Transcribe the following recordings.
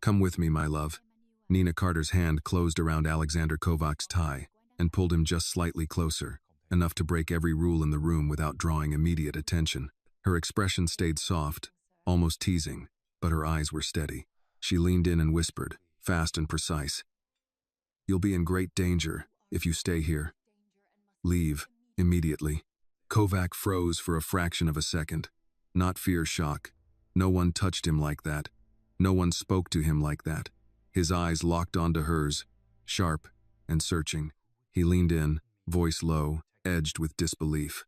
Come with me, my love. Nina Carter's hand closed around Alexander Kovac's tie and pulled him just slightly closer, enough to break every rule in the room without drawing immediate attention. Her expression stayed soft, almost teasing, but her eyes were steady. She leaned in and whispered, fast and precise. You'll be in great danger if you stay here. Leave, immediately. Kovac froze for a fraction of a second. Not fear, shock. No one touched him like that. No one spoke to him like that. His eyes locked onto hers, sharp and searching. He leaned in, voice low, edged with disbelief.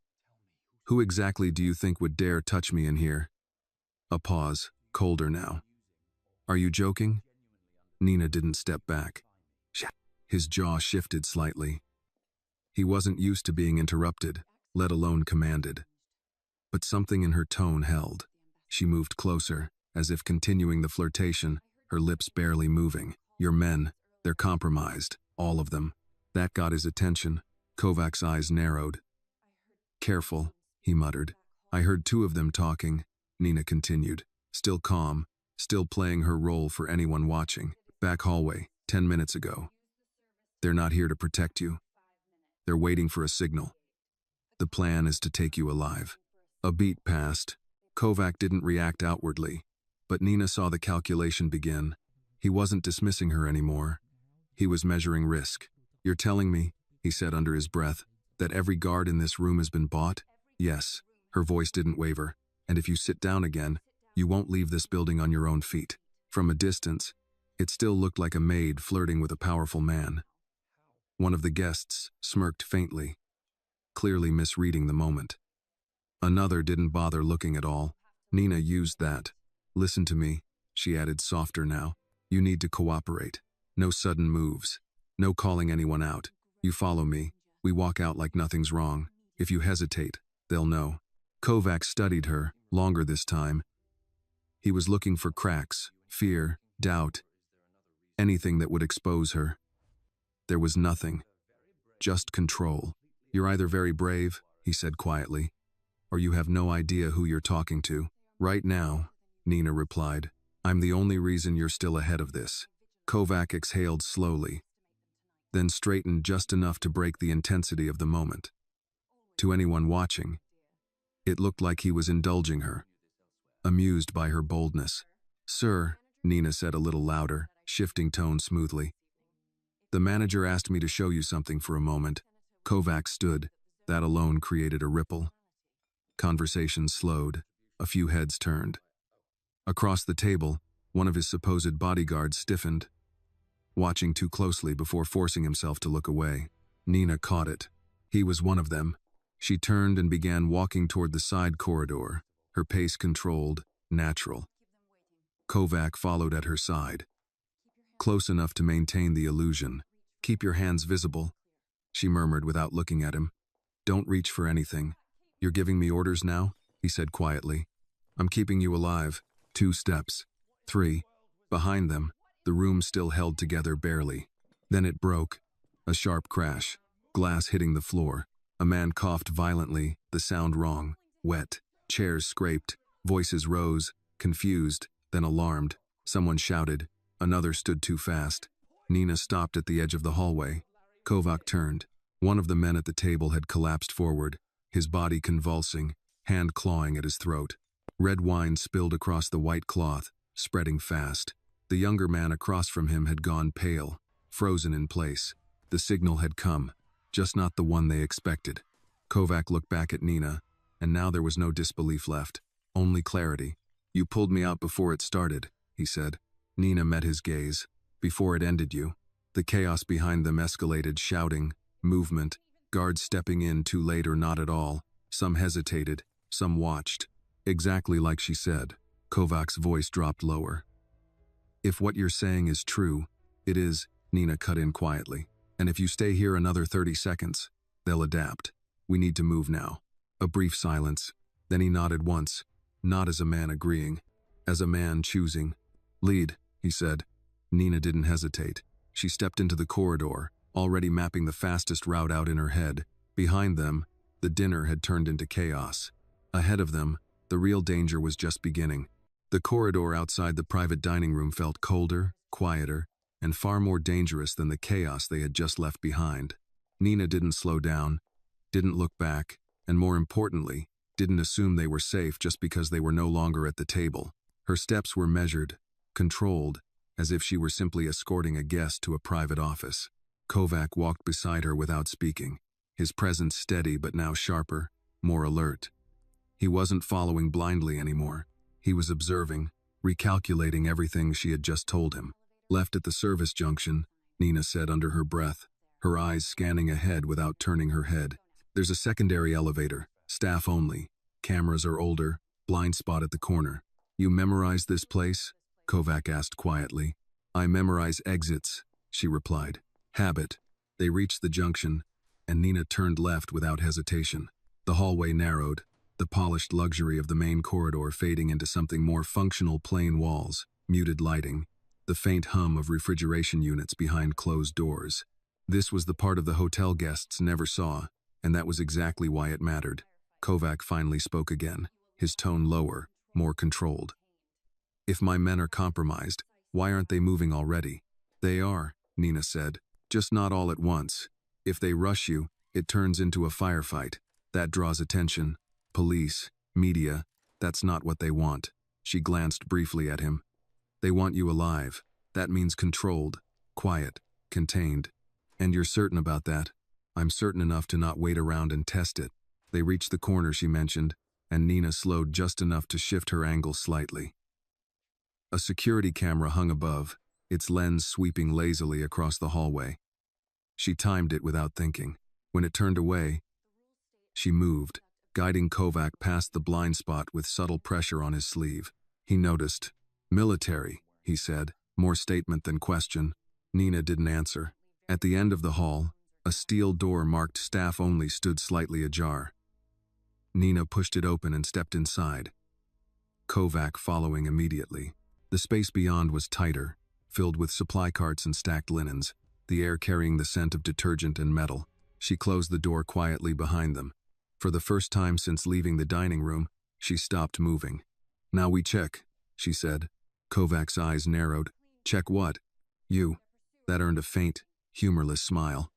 Who exactly do you think would dare touch me in here? A pause, colder now. Are you joking? Nina didn't step back. His jaw shifted slightly. He wasn't used to being interrupted, let alone commanded. But something in her tone held. She moved closer, as if continuing the flirtation, her lips barely moving. Your men, they're compromised, all of them. That got his attention. Kovac's eyes narrowed. Careful, he muttered. I heard two of them talking, Nina continued, still calm, still playing her role for anyone watching. Back hallway, 10 minutes ago. They're not here to protect you. They're waiting for a signal. The plan is to take you alive. A beat passed. Kovac didn't react outwardly, but Nina saw the calculation begin. He wasn't dismissing her anymore. He was measuring risk. You're telling me, he said under his breath, that every guard in this room has been bought? Yes. Her voice didn't waver. And if you sit down again, you won't leave this building on your own feet. From a distance, it still looked like a maid flirting with a powerful man. One of the guests smirked faintly, clearly misreading the moment. Another didn't bother looking at all. Nina used that. Listen to me, she added softer now. You need to cooperate. No sudden moves. No calling anyone out. You follow me. We walk out like nothing's wrong. If you hesitate, they'll know. Kovac studied her, longer this time. He was looking for cracks, fear, doubt, anything that would expose her. There was nothing. Just control. You're either very brave, he said quietly, or you have no idea who you're talking to. Right now, Nina replied, I'm the only reason you're still ahead of this. Kovac exhaled slowly, then straightened just enough to break the intensity of the moment. To anyone watching, it looked like he was indulging her, amused by her boldness. Sir, Nina said a little louder, shifting tone smoothly. The manager asked me to show you something for a moment. Kovac stood. That alone created a ripple. Conversation slowed. A few heads turned. Across the table, one of his supposed bodyguards stiffened, watching too closely before forcing himself to look away. Nina caught it. He was one of them. She turned and began walking toward the side corridor, her pace controlled, natural. Kovac followed at her side, close enough to maintain the illusion. Keep your hands visible, she murmured without looking at him. Don't reach for anything. You're giving me orders now, he said quietly. I'm keeping you alive. 2 steps. 3. Behind them, the room still held together barely. Then it broke. A sharp crash. Glass hitting the floor. A man coughed violently, the sound wrong. Wet. Chairs scraped. Voices rose, confused, then alarmed. Someone shouted. Another stood too fast. Nina stopped at the edge of the hallway. Kovac turned. One of the men at the table had collapsed forward, his body convulsing, hand clawing at his throat. Red wine spilled across the white cloth, spreading fast. The younger man across from him had gone pale, frozen in place. The signal had come, just not the one they expected. Kovac looked back at Nina, and now there was no disbelief left, only clarity. You pulled me out before it started, he said. Nina met his gaze. Before it ended you. The chaos behind them escalated, shouting, movement, guards stepping in too late or not at all. Some hesitated, some watched. Exactly like she said. Kovac's voice dropped lower. If what you're saying is true, it is, Nina cut in quietly. And if you stay here another 30 seconds, they'll adapt. We need to move now. A brief silence. Then he nodded once, not as a man agreeing, as a man choosing. Lead, he said. Nina didn't hesitate. She stepped into the corridor, already mapping the fastest route out in her head. Behind them, the dinner had turned into chaos. Ahead of them, the real danger was just beginning. The corridor outside the private dining room felt colder, quieter, and far more dangerous than the chaos they had just left behind. Nina didn't slow down, didn't look back, and more importantly, didn't assume they were safe just because they were no longer at the table. Her steps were measured, controlled, as if she were simply escorting a guest to a private office. Kovac walked beside her without speaking, his presence steady but now sharper, more alert. He wasn't following blindly anymore. He was observing, recalculating everything she had just told him. Left at the service junction, Nina said under her breath, her eyes scanning ahead without turning her head. There's a secondary elevator, staff only. Cameras are older, blind spot at the corner. You memorize this place? Kovac asked quietly. I memorize exits, she replied. Habit. They reached the junction, and Nina turned left without hesitation. The hallway narrowed, the polished luxury of the main corridor fading into something more functional: plain walls, muted lighting, the faint hum of refrigeration units behind closed doors. This was the part of the hotel guests never saw, and that was exactly why it mattered. Kovac finally spoke again, his tone lower, more controlled. If my men are compromised, why aren't they moving already? They are, Nina said, just not all at once. If they rush you, it turns into a firefight. That draws attention. Police, media, that's not what they want. She glanced briefly at him. They want you alive. That means controlled, quiet, contained. And you're certain about that? I'm certain enough to not wait around and test it. They reached the corner she mentioned, and Nina slowed just enough to shift her angle slightly. A security camera hung above, its lens sweeping lazily across the hallway. She timed it without thinking. When it turned away, she moved, guiding Kovac past the blind spot with subtle pressure on his sleeve. He noticed. Military, he said, more statement than question. Nina didn't answer. At the end of the hall, a steel door marked staff only stood slightly ajar. Nina pushed it open and stepped inside, Kovac following immediately. The space beyond was tighter, filled with supply carts and stacked linens, the air carrying the scent of detergent and metal. She closed the door quietly behind them. For the first time since leaving the dining room, she stopped moving. Now we check, she said. Kovac's eyes narrowed. Check what? You. That earned a faint, humorless smile.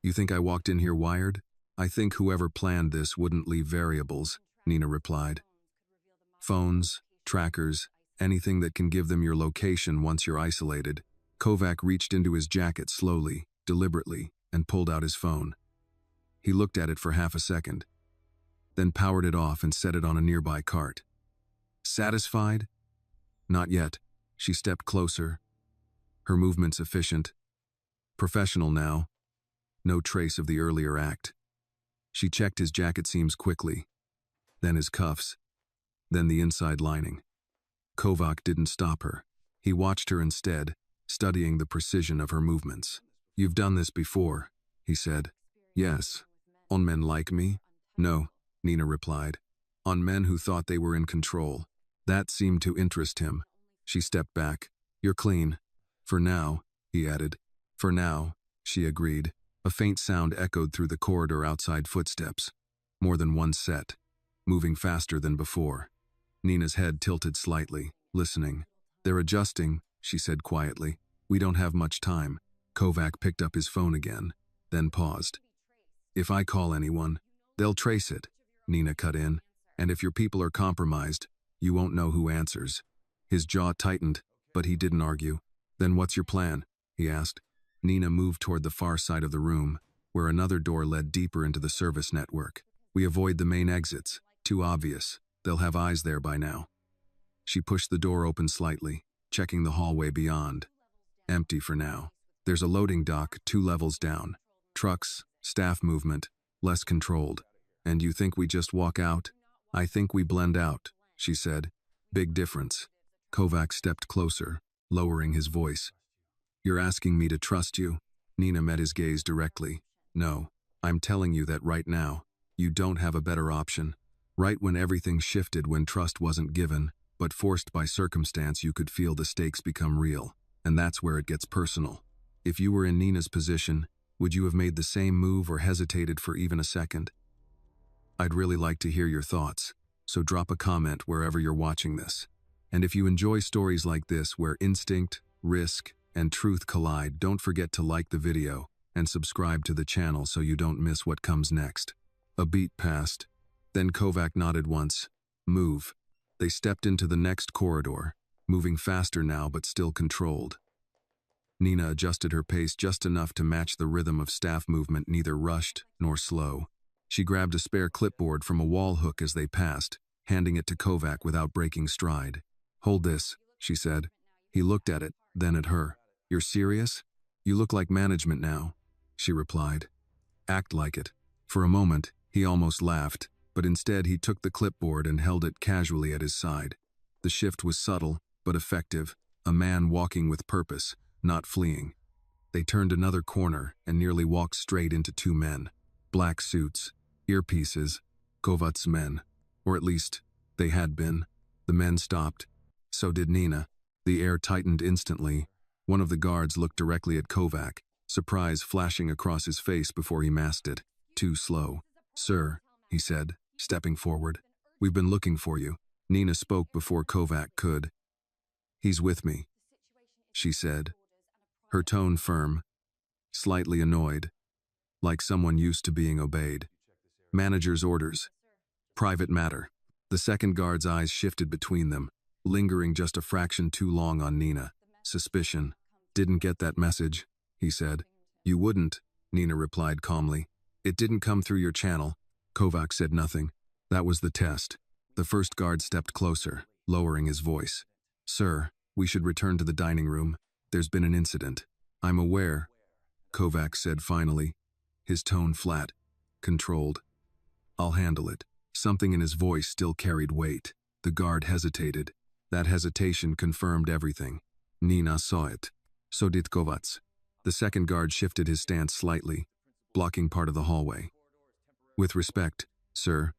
You think I walked in here wired? I think whoever planned this wouldn't leave variables, Nina replied. Phones, trackers, anything that can give them your location once you're isolated. Kovac reached into his jacket slowly, deliberately, and pulled out his phone. He looked at it for half a second, then powered it off and set it on a nearby cart. Satisfied? Not yet. She stepped closer, her movements efficient. Professional now. No trace of the earlier act. She checked his jacket seams quickly, then his cuffs, then the inside lining. Kovac didn't stop her. He watched her instead, studying the precision of her movements. You've done this before, he said. Yes. On men like me? No, Nina replied. On men who thought they were in control. That seemed to interest him. She stepped back. You're clean. For now, he added. For now, she agreed. A faint sound echoed through the corridor outside footsteps. More than one set, moving faster than before. Nina's head tilted slightly, listening. They're adjusting, she said quietly. We don't have much time. Kovac picked up his phone again, then paused. If I call anyone, they'll trace it, Nina cut in. And if your people are compromised, you won't know who answers. His jaw tightened, but he didn't argue. Then what's your plan? He asked. Nina moved toward the far side of the room, where another door led deeper into the service network. We avoid the main exits. Too obvious. They'll have eyes there by now. She pushed the door open slightly, checking the hallway beyond. Empty for now. There's a loading dock 2 levels down. Trucks, staff movement, less controlled. And you think we just walk out? I think we blend out, she said. Big difference. Kovac stepped closer, lowering his voice. You're asking me to trust you? Nina met his gaze directly. No, I'm telling you that right now, you don't have a better option. Right when everything shifted, when trust wasn't given, but forced by circumstance, you could feel the stakes become real. And that's where it gets personal. If you were in Nina's position, would you have made the same move or hesitated for even a second? I'd really like to hear your thoughts, so drop a comment wherever you're watching this. And if you enjoy stories like this where instinct, risk, and truth collide, don't forget to like the video and subscribe to the channel so you don't miss what comes next. A beat passed. Then Kovac nodded once. Move. They stepped into the next corridor, moving faster now but still controlled. Nina adjusted her pace just enough to match the rhythm of staff movement, neither rushed nor slow. She grabbed a spare clipboard from a wall hook as they passed, handing it to Kovac without breaking stride. "Hold this," she said. He looked at it, then at her. "You're serious? You look like management now," she replied. "Act like it." For a moment, he almost laughed, but instead he took the clipboard and held it casually at his side. The shift was subtle, but effective, a man walking with purpose, not fleeing. They turned another corner and nearly walked straight into two men. Black suits, earpieces, Kovac's men. Or at least, they had been. The men stopped. So did Nina. The air tightened instantly. One of the guards looked directly at Kovac, surprise flashing across his face before he masked it. Too slow. "Sir," he said, stepping forward. "We've been looking for you." Nina spoke before Kovac could. "He's with me," she said, her tone firm, slightly annoyed, like someone used to being obeyed. "Manager's orders. Private matter." The second guard's eyes shifted between them, lingering just a fraction too long on Nina. Suspicion. "Didn't get that message," he said. "You wouldn't," Nina replied calmly. "It didn't come through your channel." Kovac said nothing. That was the test. The first guard stepped closer, lowering his voice. "Sir, we should return to the dining room. There's been an incident." "I'm aware," Kovac said finally, his tone flat, controlled. "I'll handle it." Something in his voice still carried weight. The guard hesitated. That hesitation confirmed everything. Nina saw it. So did Kovac. The second guard shifted his stance slightly, blocking part of the hallway. "With respect, sir,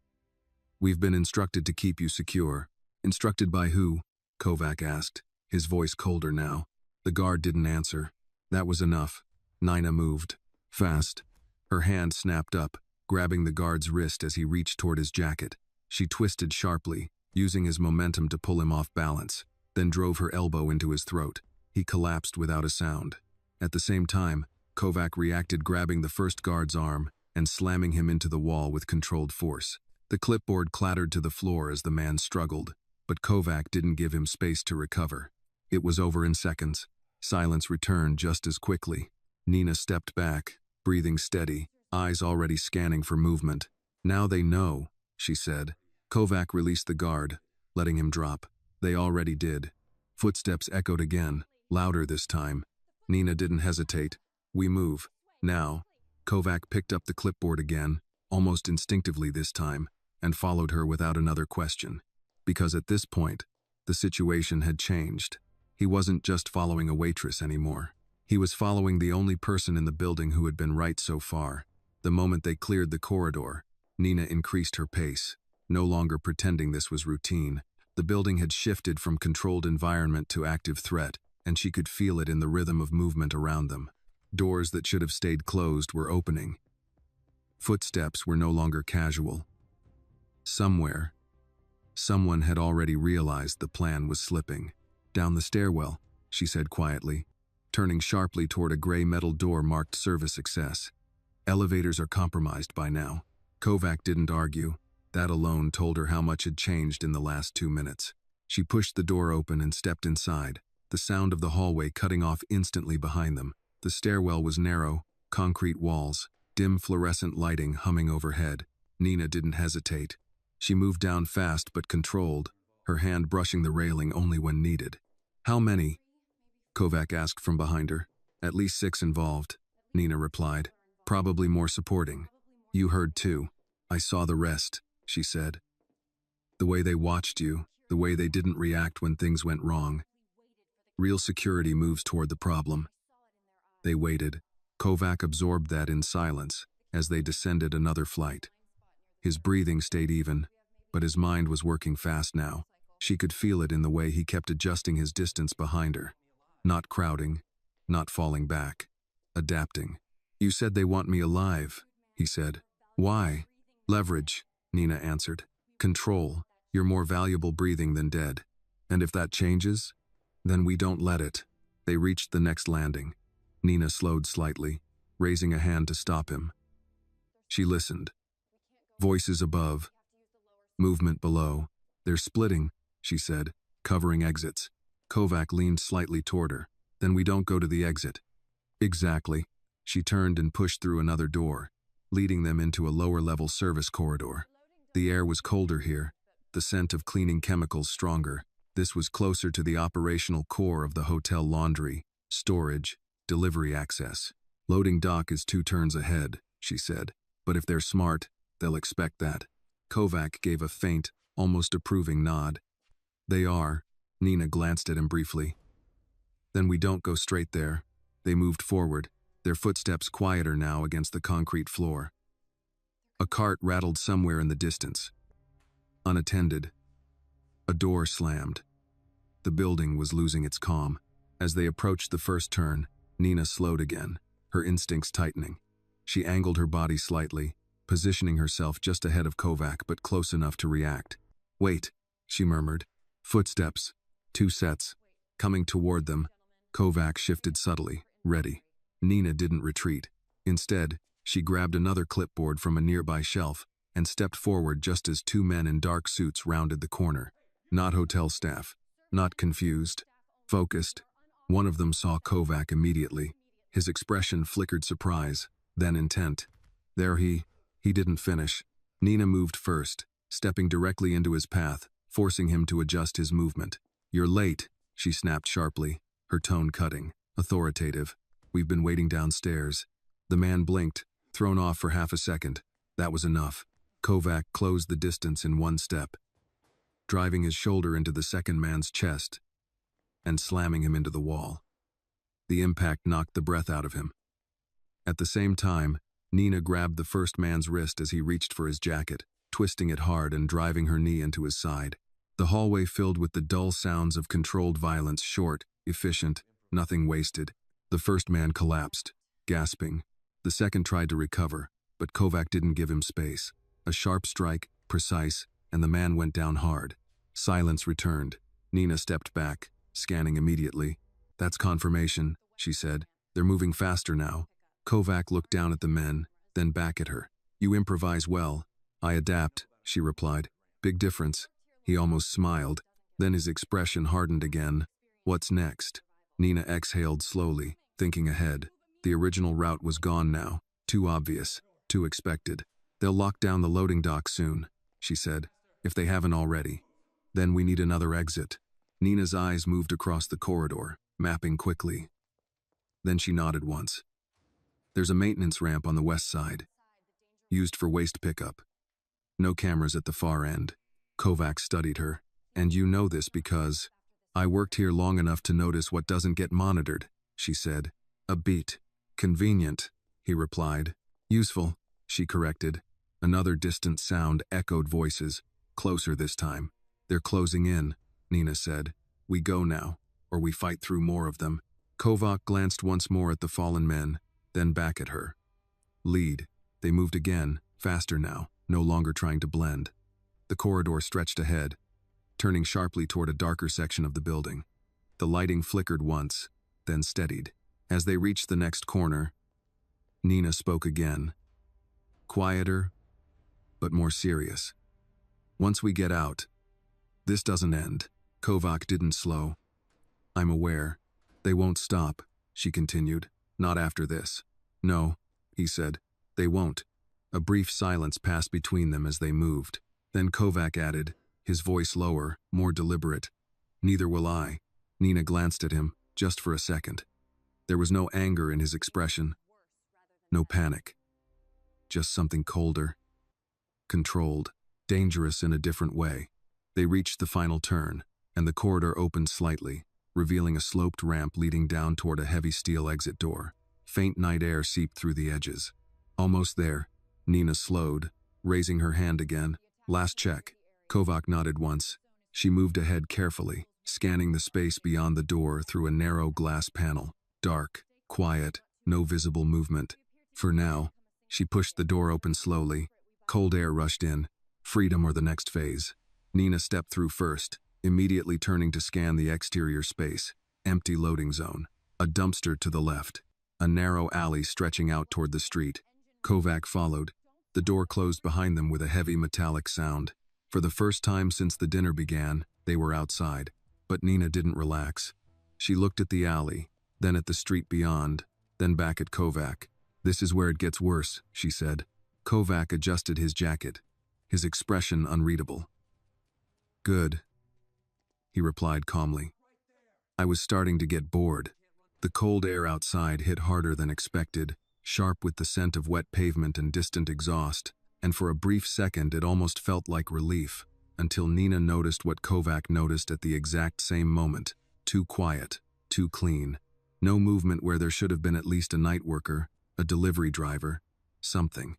we've been instructed to keep you secure." "Instructed by who?" Kovac asked, his voice colder now. The guard didn't answer. That was enough. Nina moved. Fast. Her hand snapped up, grabbing the guard's wrist as he reached toward his jacket. She twisted sharply, using his momentum to pull him off balance, then drove her elbow into his throat. He collapsed without a sound. At the same time, Kovac reacted, grabbing the first guard's arm and slamming him into the wall with controlled force. The clipboard clattered to the floor as the man struggled, but Kovac didn't give him space to recover. It was over in seconds. Silence returned just as quickly. Nina stepped back, breathing steady, eyes already scanning for movement. "Now they know," she said. Kovac released the guard, letting him drop. They already did. Footsteps echoed again, louder this time. Nina didn't hesitate. "We move. Now." Kovac picked up the clipboard again, almost instinctively this time, and followed her without another question. Because at this point, the situation had changed. He wasn't just following a waitress anymore. He was following the only person in the building who had been right so far. The moment they cleared the corridor, Nina increased her pace, no longer pretending this was routine. The building had shifted from controlled environment to active threat, and she could feel it in the rhythm of movement around them. Doors that should have stayed closed were opening. Footsteps were no longer casual. Somewhere, someone had already realized the plan was slipping. "Down the stairwell," she said quietly, turning sharply toward a gray metal door marked "Service Success." "Elevators are compromised by now." Kovac didn't argue. That alone told her how much had changed in the last 2 minutes. She pushed the door open and stepped inside, the sound of the hallway cutting off instantly behind them. The stairwell was narrow, concrete walls, dim fluorescent lighting humming overhead. Nina didn't hesitate. She moved down fast but controlled, her hand brushing the railing only when needed. "How many?" Kovac asked from behind her. "At least 6 involved," Nina replied. "Probably more supporting." "You heard too." "I saw the rest," she said. "The way they watched you, the way they didn't react when things went wrong. Real security moves toward the problem." They waited. Kovac absorbed that in silence as they descended another flight. His breathing stayed even, but his mind was working fast now. She could feel it in the way he kept adjusting his distance behind her. Not crowding, not falling back, adapting. "You said they want me alive," he said. "Why?" "Leverage," Nina answered. "Control. You're more valuable breathing than dead." And if that changes, then we don't let it. They reached the next landing. Nina slowed slightly, raising a hand to stop him. She listened. Voices above, movement below. They're splitting, she said, covering exits. Kovac leaned slightly toward her. Then we don't go to the exit. Exactly. She turned and pushed through another door, leading them into a lower-level service corridor. The air was colder here, the scent of cleaning chemicals stronger. This was closer to the operational core of the hotel: laundry, storage, delivery access. Loading dock is 2 turns ahead, she said. But if they're smart, they'll expect that. Kovac gave a faint, almost approving nod. They are. Nina glanced at him briefly. Then we don't go straight there. They moved forward, their footsteps quieter now against the concrete floor. A cart rattled somewhere in the distance. Unattended. A door slammed. The building was losing its calm. As they approached the first turn, Nina slowed again, her instincts tightening. She angled her body slightly, positioning herself just ahead of Kovac but close enough to react. Wait, she murmured. Footsteps. 2 sets. Coming toward them. Kovac shifted subtly, ready. Nina didn't retreat. Instead, she grabbed another clipboard from a nearby shelf and stepped forward just as 2 men in dark suits rounded the corner. Not hotel staff. Not confused. Focused. One of them saw Kovac immediately. His expression flickered surprise, then intent. There he didn't finish. Nina moved first, stepping directly into his path, forcing him to adjust his movement. You're late, she snapped sharply, her tone cutting, authoritative. We've been waiting downstairs. The man blinked, thrown off for half a second. That was enough. Kovac closed the distance in 1 step, driving his shoulder into the second man's chest and slamming him into the wall. The impact knocked the breath out of him. At the same time, Nina grabbed the first man's wrist as he reached for his jacket, twisting it hard and driving her knee into his side. The hallway filled with the dull sounds of controlled violence, short, efficient, nothing wasted. The first man collapsed, gasping. The second tried to recover, but Kovac didn't give him space. A sharp strike, precise, and the man went down hard. Silence returned. Nina stepped back, scanning immediately. That's confirmation, she said. They're moving faster now. Kovac looked down at the men, then back at her. You improvise well. I adapt, she replied. Big difference. He almost smiled. Then his expression hardened again. What's next? Nina exhaled slowly, thinking ahead. The original route was gone now. Too obvious. Too expected. They'll lock down the loading dock soon, she said, if they haven't already. Then we need another exit. Nina's eyes moved across the corridor, mapping quickly. Then she nodded once. There's a maintenance ramp on the west side, used for waste pickup. No cameras at the far end. Kovac studied her. And you know this because I worked here long enough to notice what doesn't get monitored, she said. A beat. Convenient, he replied. Useful, she corrected. Another distant sound echoed voices, closer this time. They're closing in, Nina said. We go now, or we fight through more of them. Kovac glanced once more at the fallen men, then back at her. Lead. They moved again, faster now, no longer trying to blend. The corridor stretched ahead, turning sharply toward a darker section of the building. The lighting flickered once, then steadied. As they reached the next corner, Nina spoke again. Quieter, but more serious. Once we get out, this doesn't end. Kovac didn't slow. I'm aware. They won't stop, she continued. Not after this. No, he said. They won't. A brief silence passed between them as they moved. Then Kovac added, his voice lower, more deliberate. Neither will I. Nina glanced at him, just for a second. There was no anger in his expression. No panic. Just something colder. Controlled. Dangerous in a different way. They reached the final turn, and the corridor opened slightly, revealing a sloped ramp leading down toward a heavy steel exit door. Faint night air seeped through the edges. Almost there, Nina slowed, raising her hand again. Last check. Kovac nodded once. She moved ahead carefully, scanning the space beyond the door through a narrow glass panel. Dark, quiet, no visible movement. For now, she pushed the door open slowly. Cold air rushed in. Freedom or the next phase. Nina stepped through first, immediately turning to scan the exterior space. Empty loading zone. A dumpster to the left. A narrow alley stretching out toward the street. Kovac followed. The door closed behind them with a heavy metallic sound. For the first time since the dinner began, they were outside. But Nina didn't relax. She looked at the alley, then at the street beyond, then back at Kovac. "This is where it gets worse," she said. Kovac adjusted his jacket, his expression unreadable. "Good," he replied calmly. "I was starting to get bored." The cold air outside hit harder than expected, sharp with the scent of wet pavement and distant exhaust, and for a brief second it almost felt like relief, until Nina noticed what Kovac noticed at the exact same moment. Too quiet, too clean. No movement where there should have been at least a night worker, a delivery driver, something.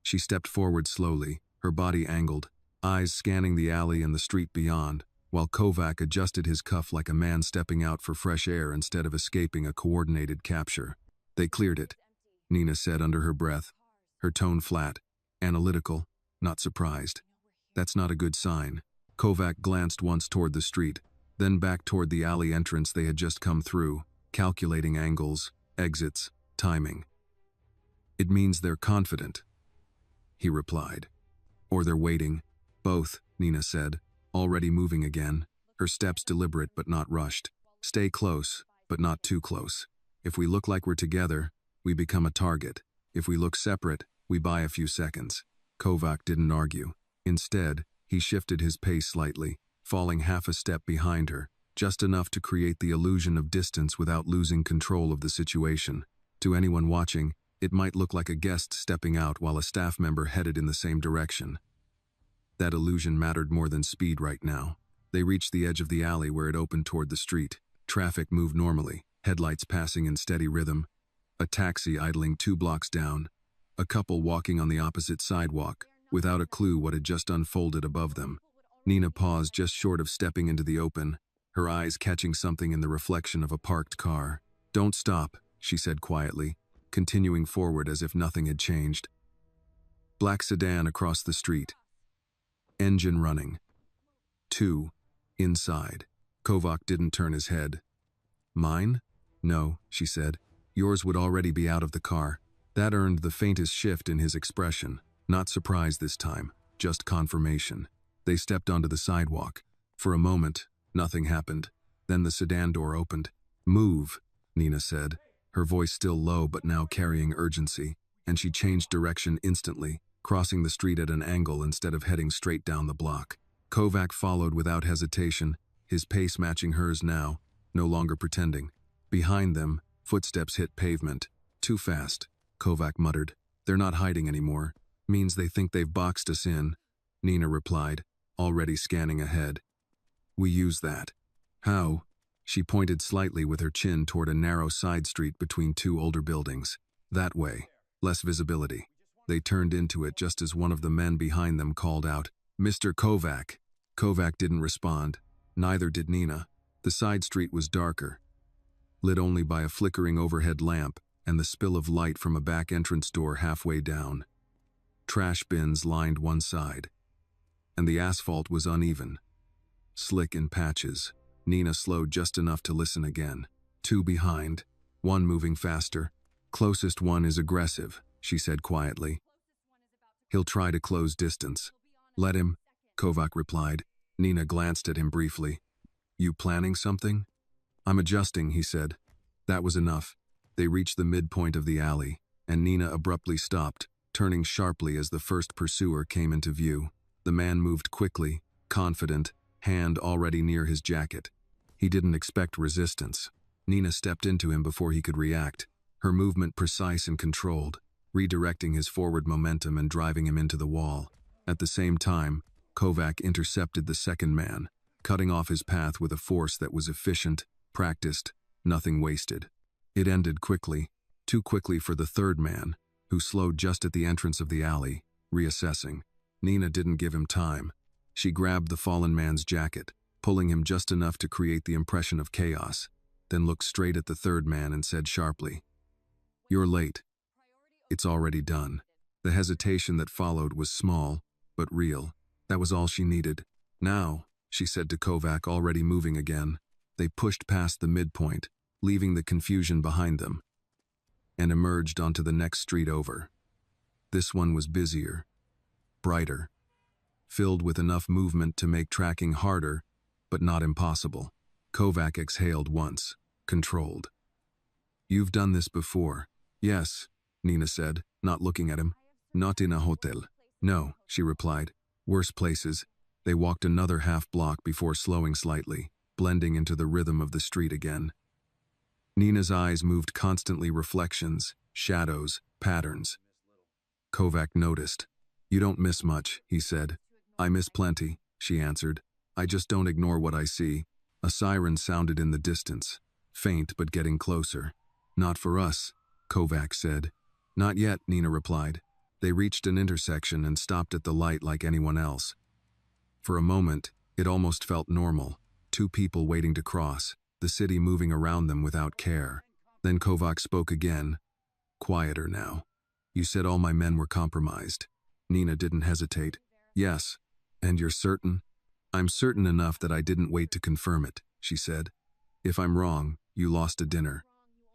She stepped forward slowly, her body angled, eyes scanning the alley and the street beyond, while Kovac adjusted his cuff like a man stepping out for fresh air instead of escaping a coordinated capture. "They cleared it," Nina said under her breath, her tone flat, analytical, not surprised. "That's not a good sign." Kovac glanced once toward the street, then back toward the alley entrance they had just come through, calculating angles, exits, timing. "It means they're confident," he replied. "Or they're waiting." "Both," Nina said, already moving again, her steps deliberate but not rushed. "Stay close, but not too close. If we look like we're together, we become a target. If we look separate, we buy a few seconds." Kovac didn't argue. Instead, he shifted his pace slightly, falling half a step behind her, just enough to create the illusion of distance without losing control of the situation. To anyone watching, it might look like a guest stepping out while a staff member headed in the same direction. That illusion mattered more than speed right now. They reached the edge of the alley where it opened toward the street. Traffic moved normally, headlights passing in steady rhythm, a taxi idling 2 blocks down, a couple walking on the opposite sidewalk, without a clue what had just unfolded above them. Nina paused just short of stepping into the open, her eyes catching something in the reflection of a parked car. "Don't stop," she said quietly, continuing forward as if nothing had changed. Black sedan across the street. Engine running. 2. Inside. Kovac didn't turn his head. "Mine?" "No," she said. "Yours would already be out of the car." That earned the faintest shift in his expression. Not surprise this time, just confirmation. They stepped onto the sidewalk. For a moment, nothing happened. Then the sedan door opened. "Move," Nina said, her voice still low but now carrying urgency, and she changed direction instantly, crossing the street at an angle instead of heading straight down the block. Kovac followed without hesitation, his pace matching hers now, no longer pretending. Behind them, footsteps hit pavement. "Too fast," Kovac muttered. "They're not hiding anymore. Means they think they've boxed us in," Nina replied, already scanning ahead. "We use that." "How?" She pointed slightly with her chin toward a narrow side street between 2 older buildings. "That way. Less visibility." They turned into it just as one of the men behind them called out, "Mr. Kovac." Kovac didn't respond. Neither did Nina. The side street was darker, lit only by a flickering overhead lamp and the spill of light from a back entrance door halfway down. Trash bins lined one side, and the asphalt was uneven, slick in patches. Nina slowed just enough to listen again. 2 behind, one moving faster. "Closest one is aggressive," she said quietly. "He'll try to close distance." "Let him," Kovac replied. Nina glanced at him briefly. "You planning something?" "I'm adjusting," he said. That was enough. They reached the midpoint of the alley, and Nina abruptly stopped, turning sharply as the first pursuer came into view. The man moved quickly, confident, hand already near his jacket. He didn't expect resistance. Nina stepped into him before he could react, her movement precise and controlled, redirecting his forward momentum and driving him into the wall. At the same time, Kovac intercepted the second man, cutting off his path with a force that was efficient, practiced, nothing wasted. It ended quickly, too quickly for the third man, who slowed just at the entrance of the alley, reassessing. Nina didn't give him time. She grabbed the fallen man's jacket, pulling him just enough to create the impression of chaos, then looked straight at the third man and said sharply, "You're late." "It's already done." The hesitation that followed was small, but real. That was all she needed. Now, she said to Kovac, already moving again. They pushed past the midpoint, leaving the confusion behind them, and emerged onto the next street over. This one was busier, brighter, filled with enough movement to make tracking harder, but not impossible. Kovac exhaled once, controlled. "You've done this before." "Yes," Nina said, not looking at him. "Not in a hotel." "No," she replied. "Worse places." They walked another half block before slowing slightly, blending into the rhythm of the street again. Nina's eyes moved constantly, reflections, shadows, patterns. Kovac noticed. "You don't miss much," he said. "I miss plenty," she answered. "I just don't ignore what I see." A siren sounded in the distance, faint but getting closer. "Not for us," Kovac said. "Not yet," Nina replied. They reached an intersection and stopped at the light like anyone else. For a moment, it almost felt normal. Two people waiting to cross, the city moving around them without care. Then Kovac spoke again, quieter now. "You said all my men were compromised." Nina didn't hesitate. "Yes. And you're certain?" "I'm certain enough that I didn't wait to confirm it," she said. "If I'm wrong, you lost a dinner.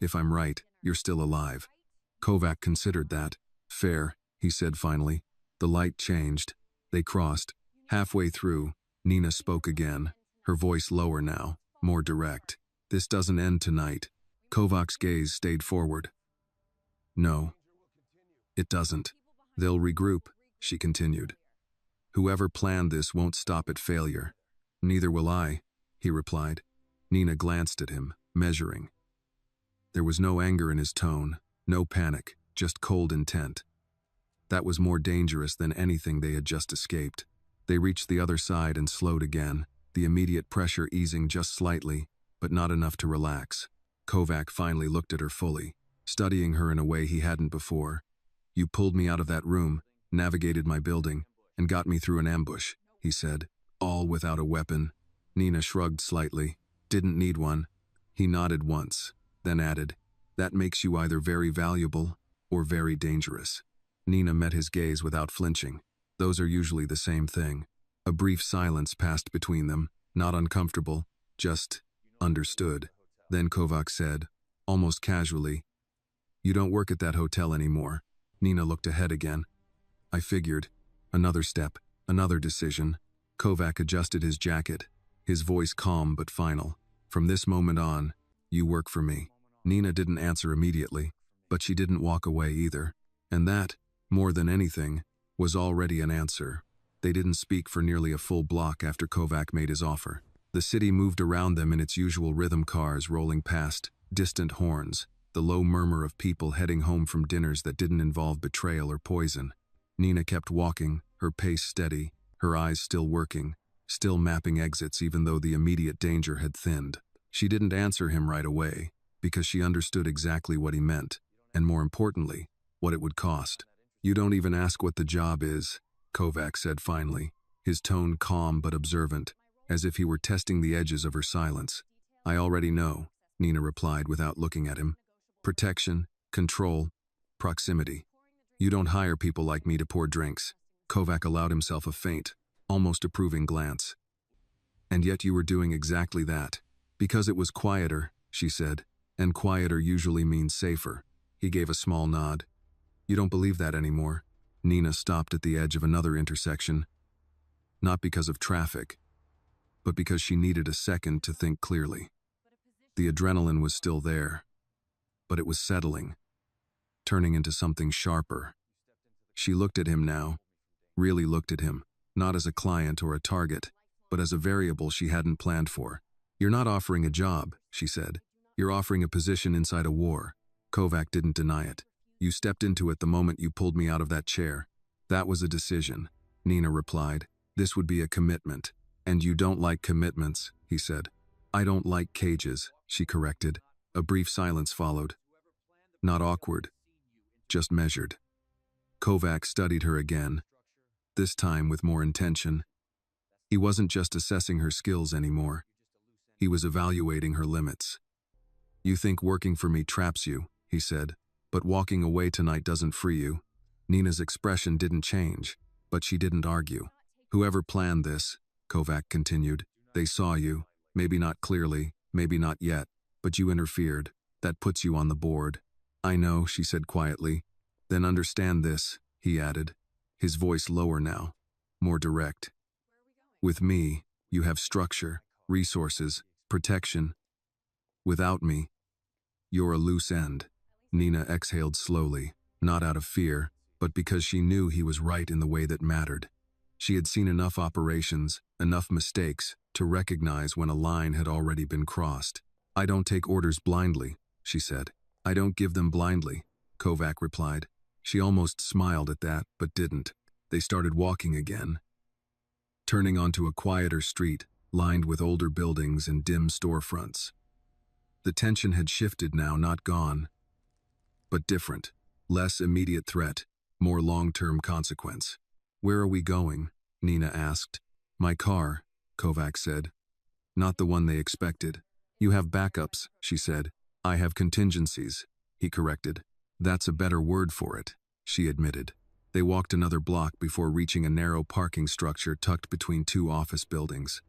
If I'm right, you're still alive." Kovac considered that. "Fair," he said finally. The light changed. They crossed. Halfway through, Nina spoke again, her voice lower now, more direct. "This doesn't end tonight." Kovac's gaze stayed forward. "No, it doesn't. They'll regroup," she continued. "Whoever planned this won't stop at failure." "Neither will I," he replied. Nina glanced at him, measuring. There was no anger in his tone, no panic, just cold intent. That was more dangerous than anything they had just escaped. They reached the other side and slowed again, the immediate pressure easing just slightly, but not enough to relax. Kovac finally looked at her fully, studying her in a way he hadn't before. "You pulled me out of that room, navigated my building, and got me through an ambush," he said. "All without a weapon." Nina shrugged slightly. "Didn't need one." He nodded once, then added, "That makes you either very valuable or very dangerous." Nina met his gaze without flinching. Those are usually the same thing. A brief silence passed between them, not uncomfortable, just understood. Then Kovac said, almost casually, "You don't work at that hotel anymore." Nina looked ahead again. "I figured." Another step, another decision. Kovac adjusted his jacket, his voice calm but final. "From this moment on, you work for me." Nina didn't answer immediately, but she didn't walk away either. And that, more than anything, was already an answer. They didn't speak for nearly a full block after Kovac made his offer. The city moved around them in its usual rhythm, cars rolling past, distant horns, the low murmur of people heading home from dinners that didn't involve betrayal or poison. Nina kept walking, her pace steady, her eyes still working, still mapping exits even though the immediate danger had thinned. She didn't answer him right away, because she understood exactly what he meant, and more importantly, what it would cost. "You don't even ask what the job is," Kovac said finally, his tone calm but observant, as if he were testing the edges of her silence. "I already know," Nina replied without looking at him. "Protection, control, proximity. You don't hire people like me to pour drinks." Kovac allowed himself a faint, almost approving glance. "And yet you were doing exactly that." "Because it was quieter," she said, "and quieter usually means safer." He gave a small nod. "You don't believe that anymore." Nina stopped at the edge of another intersection, not because of traffic, but because she needed a second to think clearly. The adrenaline was still there, but it was settling, turning into something sharper. She looked at him now, really looked at him, not as a client or a target, but as a variable she hadn't planned for. "You're not offering a job," she said. "You're offering a position inside a war." Kovac didn't deny it. "You stepped into it the moment you pulled me out of that chair." "That was a decision," Nina replied. "This would be a commitment." "And you don't like commitments," he said. "I don't like cages," she corrected. A brief silence followed. Not awkward, just measured. Kovac studied her again, this time with more intention. He wasn't just assessing her skills anymore. He was evaluating her limits. "You think working for me traps you," he said, "but walking away tonight doesn't free you." Nina's expression didn't change, but she didn't argue. "Whoever planned this, Kovac continued. They saw you. Maybe not clearly, maybe not yet, but you interfered. That puts you on the board. I know, she said quietly. Then understand this, he added, his voice lower now, more direct. With me, you have structure, resources, protection. Without me, you're a loose end. Nina exhaled slowly, not out of fear, but because she knew he was right in the way that mattered. She had seen enough operations, enough mistakes, to recognize when a line had already been crossed. I don't take orders blindly, she said. I don't give them blindly, Kovac replied. She almost smiled at that, but didn't. They started walking again, turning onto a quieter street, lined with older buildings and dim storefronts. The tension had shifted now, not gone, but different. Less immediate threat, more long-term consequence. Where are we going? Nina asked. My car, Kovac said. Not the one they expected. You have backups, she said. I have contingencies, he corrected. That's a better word for it, she admitted. They walked another block before reaching a narrow parking structure tucked between two office buildings.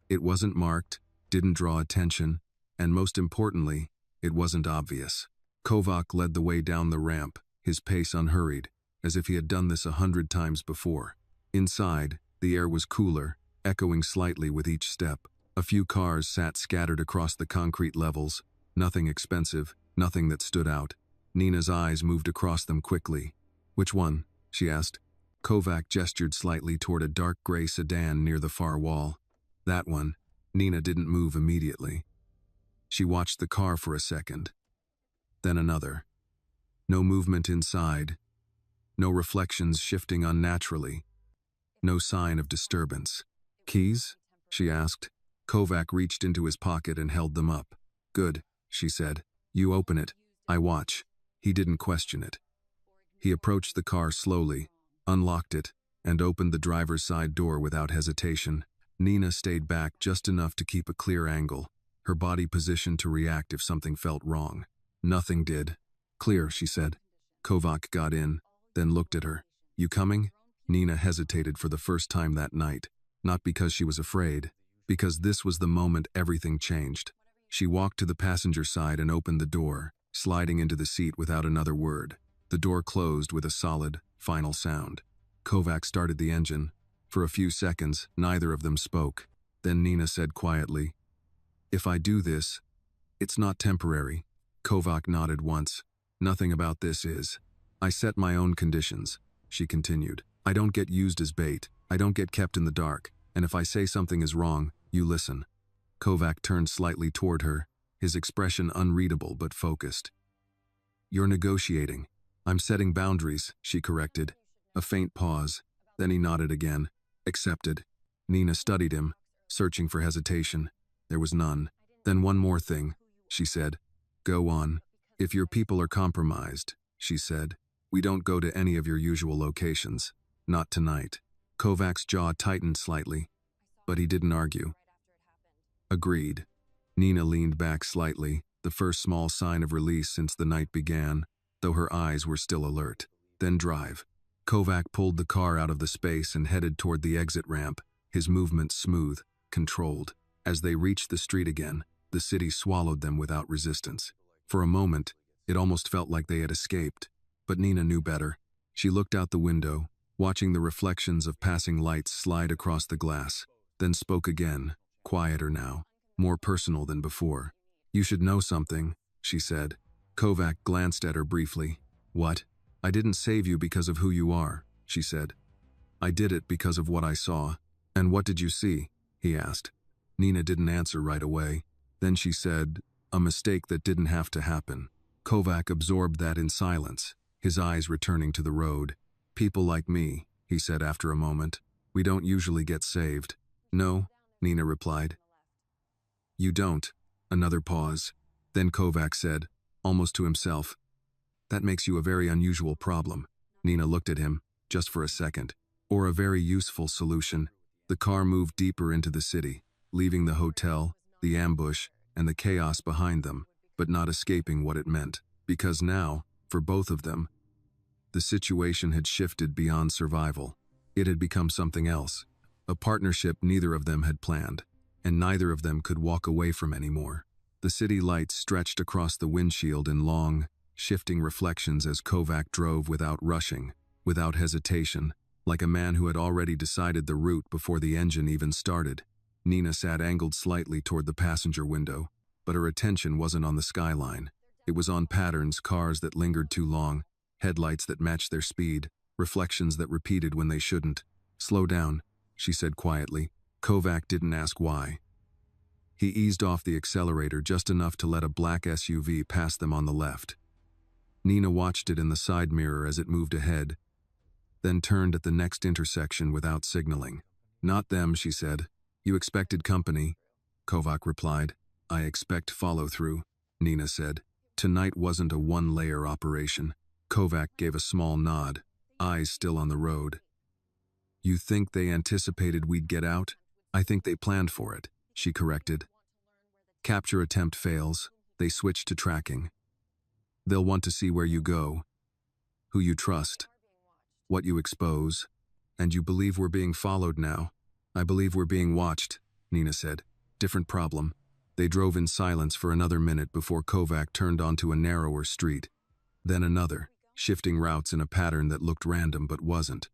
It wasn't marked, didn't draw attention, and most importantly, it wasn't obvious. Kovac led the way down the ramp, his pace unhurried, as if he had done this 100 times before. Inside, the air was cooler, echoing slightly with each step. A few cars sat scattered across the concrete levels, nothing expensive, nothing that stood out. Nina's eyes moved across them quickly. Which one? She asked. Kovac gestured slightly toward a dark gray sedan near the far wall. That one. Nina didn't move immediately. She watched the car for a second. Then another. No movement inside. No reflections shifting unnaturally. No sign of disturbance. Keys? She asked. Kovac reached into his pocket and held them up. Good, she said. You open it. I watch. He didn't question it. He approached the car slowly, unlocked it, and opened the driver's side door without hesitation. Nina stayed back just enough to keep a clear angle, her body positioned to react if something felt wrong. Nothing did. Clear, she said. Kovac got in, then looked at her. You coming? Nina hesitated for the first time that night, not because she was afraid, because this was the moment everything changed. She walked to the passenger side and opened the door, sliding into the seat without another word. The door closed with a solid, final sound. Kovac started the engine. For a few seconds, neither of them spoke. Then Nina said quietly, If I do this, it's not temporary. Kovac nodded once. Nothing about this is. I set my own conditions, she continued. I don't get used as bait. I don't get kept in the dark. And if I say something is wrong, you listen. Kovac turned slightly toward her, his expression unreadable but focused. You're negotiating. I'm setting boundaries, she corrected. A faint pause. Then he nodded again. Accepted. Nina studied him, searching for hesitation. There was none. Then one more thing, she said. Go on. If your people are compromised, she said, we don't go to any of your usual locations. Not tonight. Kovac's jaw tightened slightly, but he didn't argue. Agreed. Nina leaned back slightly, the first small sign of release since the night began, though her eyes were still alert. Then drive. Kovac pulled the car out of the space and headed toward the exit ramp, his movements smooth, controlled. As they reached the street again, the city swallowed them without resistance. For a moment, it almost felt like they had escaped. But Nina knew better. She looked out the window, watching the reflections of passing lights slide across the glass, then spoke again, quieter now, more personal than before. You should know something, she said. Kovac glanced at her briefly. What? I didn't save you because of who you are, she said. I did it because of what I saw. And what did you see? He asked. Nina didn't answer right away. Then she said, a mistake that didn't have to happen. Kovac absorbed that in silence, his eyes returning to the road. People like me, he said after a moment. We don't usually get saved. No, Nina replied. You don't. Another pause. Then Kovac said, almost to himself, that makes you a very unusual problem. Nina looked at him, just for a second. Or a very useful solution. The car moved deeper into the city, leaving the hotel, the ambush, and the chaos behind them, but not escaping what it meant. Because now, for both of them, the situation had shifted beyond survival. It had become something else. A partnership neither of them had planned, and neither of them could walk away from anymore. The city lights stretched across the windshield in long, shifting reflections as Kovac drove without rushing, without hesitation, like a man who had already decided the route before the engine even started. Nina sat angled slightly toward the passenger window, but her attention wasn't on the skyline. It was on patterns, cars that lingered too long, headlights that matched their speed, reflections that repeated when they shouldn't. "Slow down," she said quietly. Kovac didn't ask why. He eased off the accelerator just enough to let a black SUV pass them on the left. Nina watched it in the side mirror as it moved ahead, then turned at the next intersection without signaling. "Not them," she said. "You expected company," Kovac replied. "I expect follow-through," Nina said. Tonight wasn't a one-layer operation. Kovac gave a small nod, eyes still on the road. "You think they anticipated we'd get out? I think they planned for it," she corrected. "Capture attempt fails, they switch to tracking. They'll want to see where you go, who you trust, what you expose, and you believe we're being followed now." "I believe we're being watched," Nina said. "Different problem." They drove in silence for another minute before Kovac turned onto a narrower street. Then another, shifting routes in a pattern that looked random but wasn't.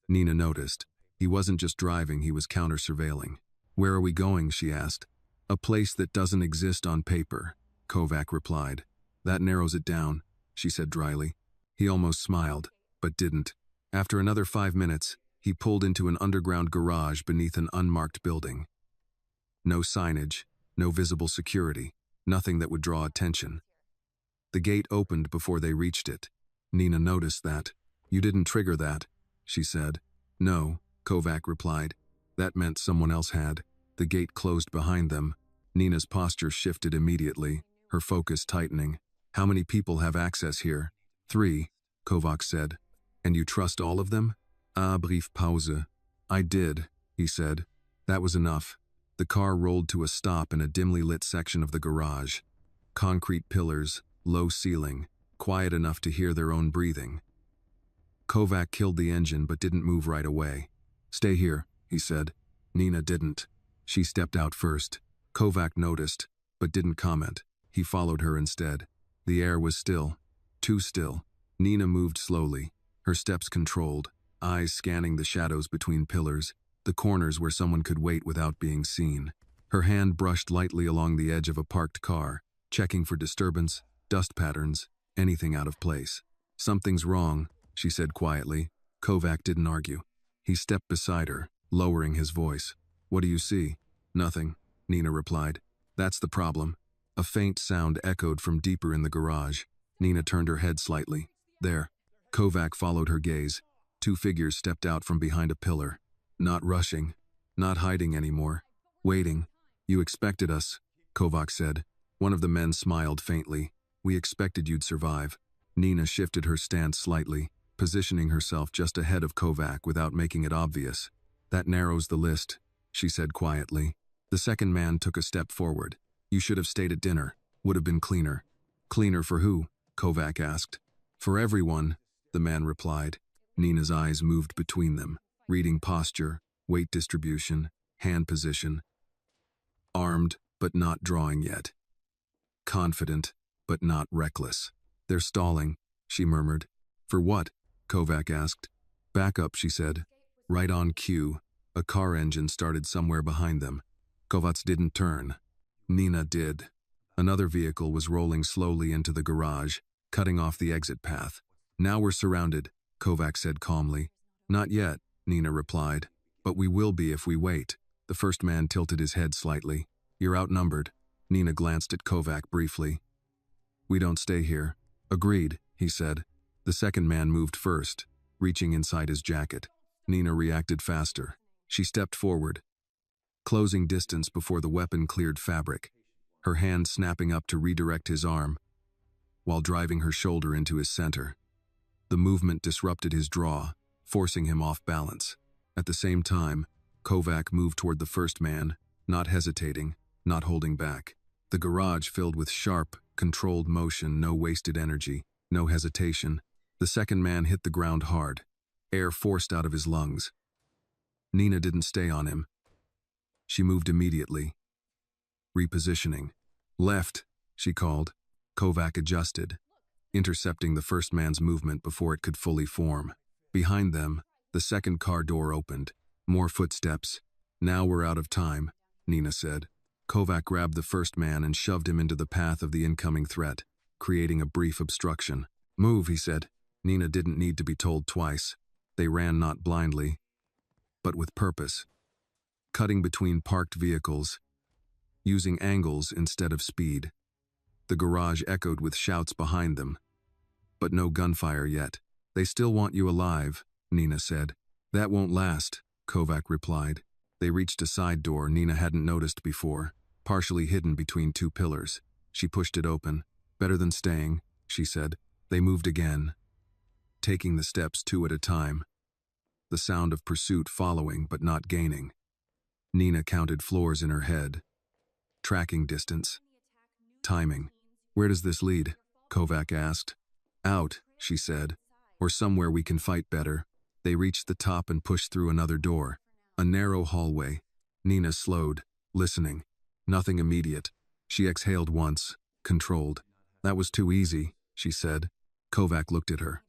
Nina noticed. He wasn't just driving, he was counter-surveilling. "Where are we going?" she asked. "A place that doesn't exist on paper," Kovac replied. "That narrows it down," she said dryly. He almost smiled, but didn't. After another 5 minutes, he pulled into an underground garage beneath an unmarked building. No signage, no visible security, nothing that would draw attention. The gate opened before they reached it. Nina noticed that. "You didn't trigger that," she said. "No," Kovac replied. "That meant someone else had." The gate closed behind them. Nina's posture shifted immediately, her focus tightening. "How many people have access here?" "3, Kovac said. "And you trust all of them?" Brief Pause. "I did," he said. That was enough. The car rolled to a stop in a dimly lit section of the garage. Concrete pillars, low ceiling, quiet enough to hear their own breathing. Kovac killed the engine but didn't move right away. "Stay here," he said. Nina didn't. She stepped out first. Kovac noticed, but didn't comment. He followed her instead. The air was still. Too still. Nina moved slowly, her steps controlled, eyes scanning the shadows between pillars, the corners where someone could wait without being seen. Her hand brushed lightly along the edge of a parked car, checking for disturbance, dust patterns, anything out of place. "Something's wrong," she said quietly. Kovac didn't argue. He stepped beside her, lowering his voice. "What do you see?" "Nothing," Nina replied. "That's the problem." A faint sound echoed from deeper in the garage. Nina turned her head slightly. "There." Kovac followed her gaze. 2 figures stepped out from behind a pillar. Not rushing, not hiding anymore. Waiting. "You expected us," Kovac said. One of the men smiled faintly. "We expected you'd survive." Nina shifted her stance slightly, positioning herself just ahead of Kovac without making it obvious. "That narrows the list," she said quietly. The second man took a step forward. "You should have stayed at dinner. Would have been cleaner." "Cleaner for who?" Kovac asked. "For everyone," the man replied. Nina's eyes moved between them, reading posture, weight distribution, hand position. Armed, but not drawing yet. Confident, but not reckless. "They're stalling," she murmured. "For what?" Kovac asked. "Back up," she said. Right on cue, a car engine started somewhere behind them. Kovac didn't turn. Nina did. Another vehicle was rolling slowly into the garage, cutting off the exit path. "Now we're surrounded," Kovac said calmly. "Not yet," Nina replied. "But we will be if we wait." The first man tilted his head slightly. "You're outnumbered." Nina glanced at Kovac briefly. "We don't stay here." "Agreed," he said. The second man moved first, reaching inside his jacket. Nina reacted faster. She stepped forward, closing distance before the weapon cleared fabric, her hand snapping up to redirect his arm, while driving her shoulder into his center. The movement disrupted his draw, forcing him off balance. At the same time, Kovac moved toward the first man, not hesitating, not holding back. The garage filled with sharp, controlled motion, no wasted energy, no hesitation. The second man hit the ground hard, air forced out of his lungs. Nina didn't stay on him. She moved immediately, repositioning. Left, she called. Kovac adjusted, intercepting the first man's movement before it could fully form. Behind them, the second car door opened. More footsteps. Now we're out of time, Nina said. Kovac grabbed the first man and shoved him into the path of the incoming threat, creating a brief obstruction. Move, he said. Nina didn't need to be told twice. They ran not blindly, but with purpose. Cutting between parked vehicles, using angles instead of speed. The garage echoed with shouts behind them, but no gunfire yet. They still want you alive, Nina said. That won't last, Kovac replied. They reached a side door Nina hadn't noticed before, partially hidden between two pillars. She pushed it open. Better than staying, she said. They moved again, taking the steps two at a time, the sound of pursuit following but not gaining. Nina counted floors in her head. Tracking distance. Timing. Where does this lead? Kovac asked. Out, she said, or somewhere we can fight better. They reached the top and pushed through another door. A narrow hallway. Nina slowed, listening. Nothing immediate. She exhaled once, controlled. That was too easy, she said. Kovac looked at her.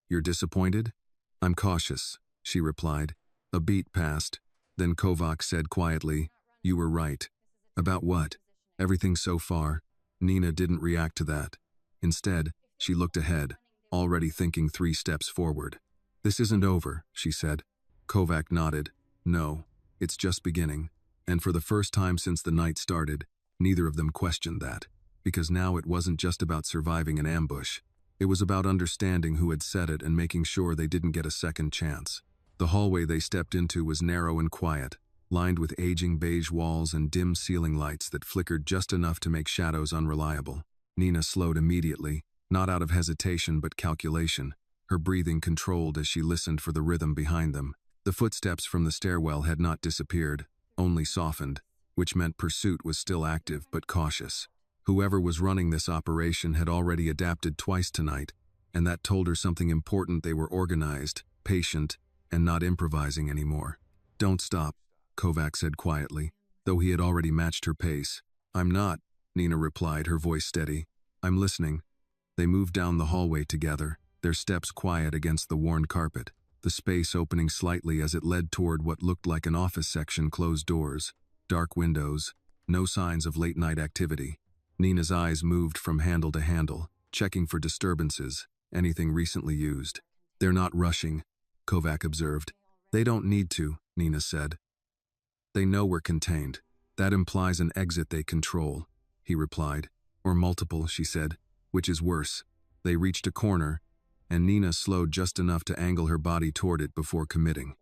You're disappointed? I'm cautious, she replied. A beat passed. Then Kovac said quietly, you were right. About what? Everything so far. Nina didn't react to that. Instead, she looked ahead, already thinking 3 steps forward. This isn't over, she said. Kovac nodded. No, it's just beginning. And for the first time since the night started, neither of them questioned that. Because now it wasn't just about surviving an ambush. It was about understanding who had set it and making sure they didn't get a second chance. The hallway they stepped into was narrow and quiet, lined with aging beige walls and dim ceiling lights that flickered just enough to make shadows unreliable. Nina slowed immediately, not out of hesitation but calculation, her breathing controlled as she listened for the rhythm behind them. The footsteps from the stairwell had not disappeared, only softened, which meant pursuit was still active but cautious. Whoever was running this operation had already adapted twice tonight, and that told her something important. They were organized, patient, and not improvising anymore. Don't stop, Kovac said quietly, though he had already matched her pace. I'm not, Nina replied, her voice steady. I'm listening. They moved down the hallway together, their steps quiet against the worn carpet, the space opening slightly as it led toward what looked like an office section. Closed doors, dark windows, no signs of late-night activity. Nina's eyes moved from handle to handle, checking for disturbances, anything recently used. They're not rushing, Kovac observed. They don't need to, Nina said. They know we're contained. That implies an exit they control, he replied. Or multiple, she said, which is worse. They reached a corner, and Nina slowed just enough to angle her body toward it before committing.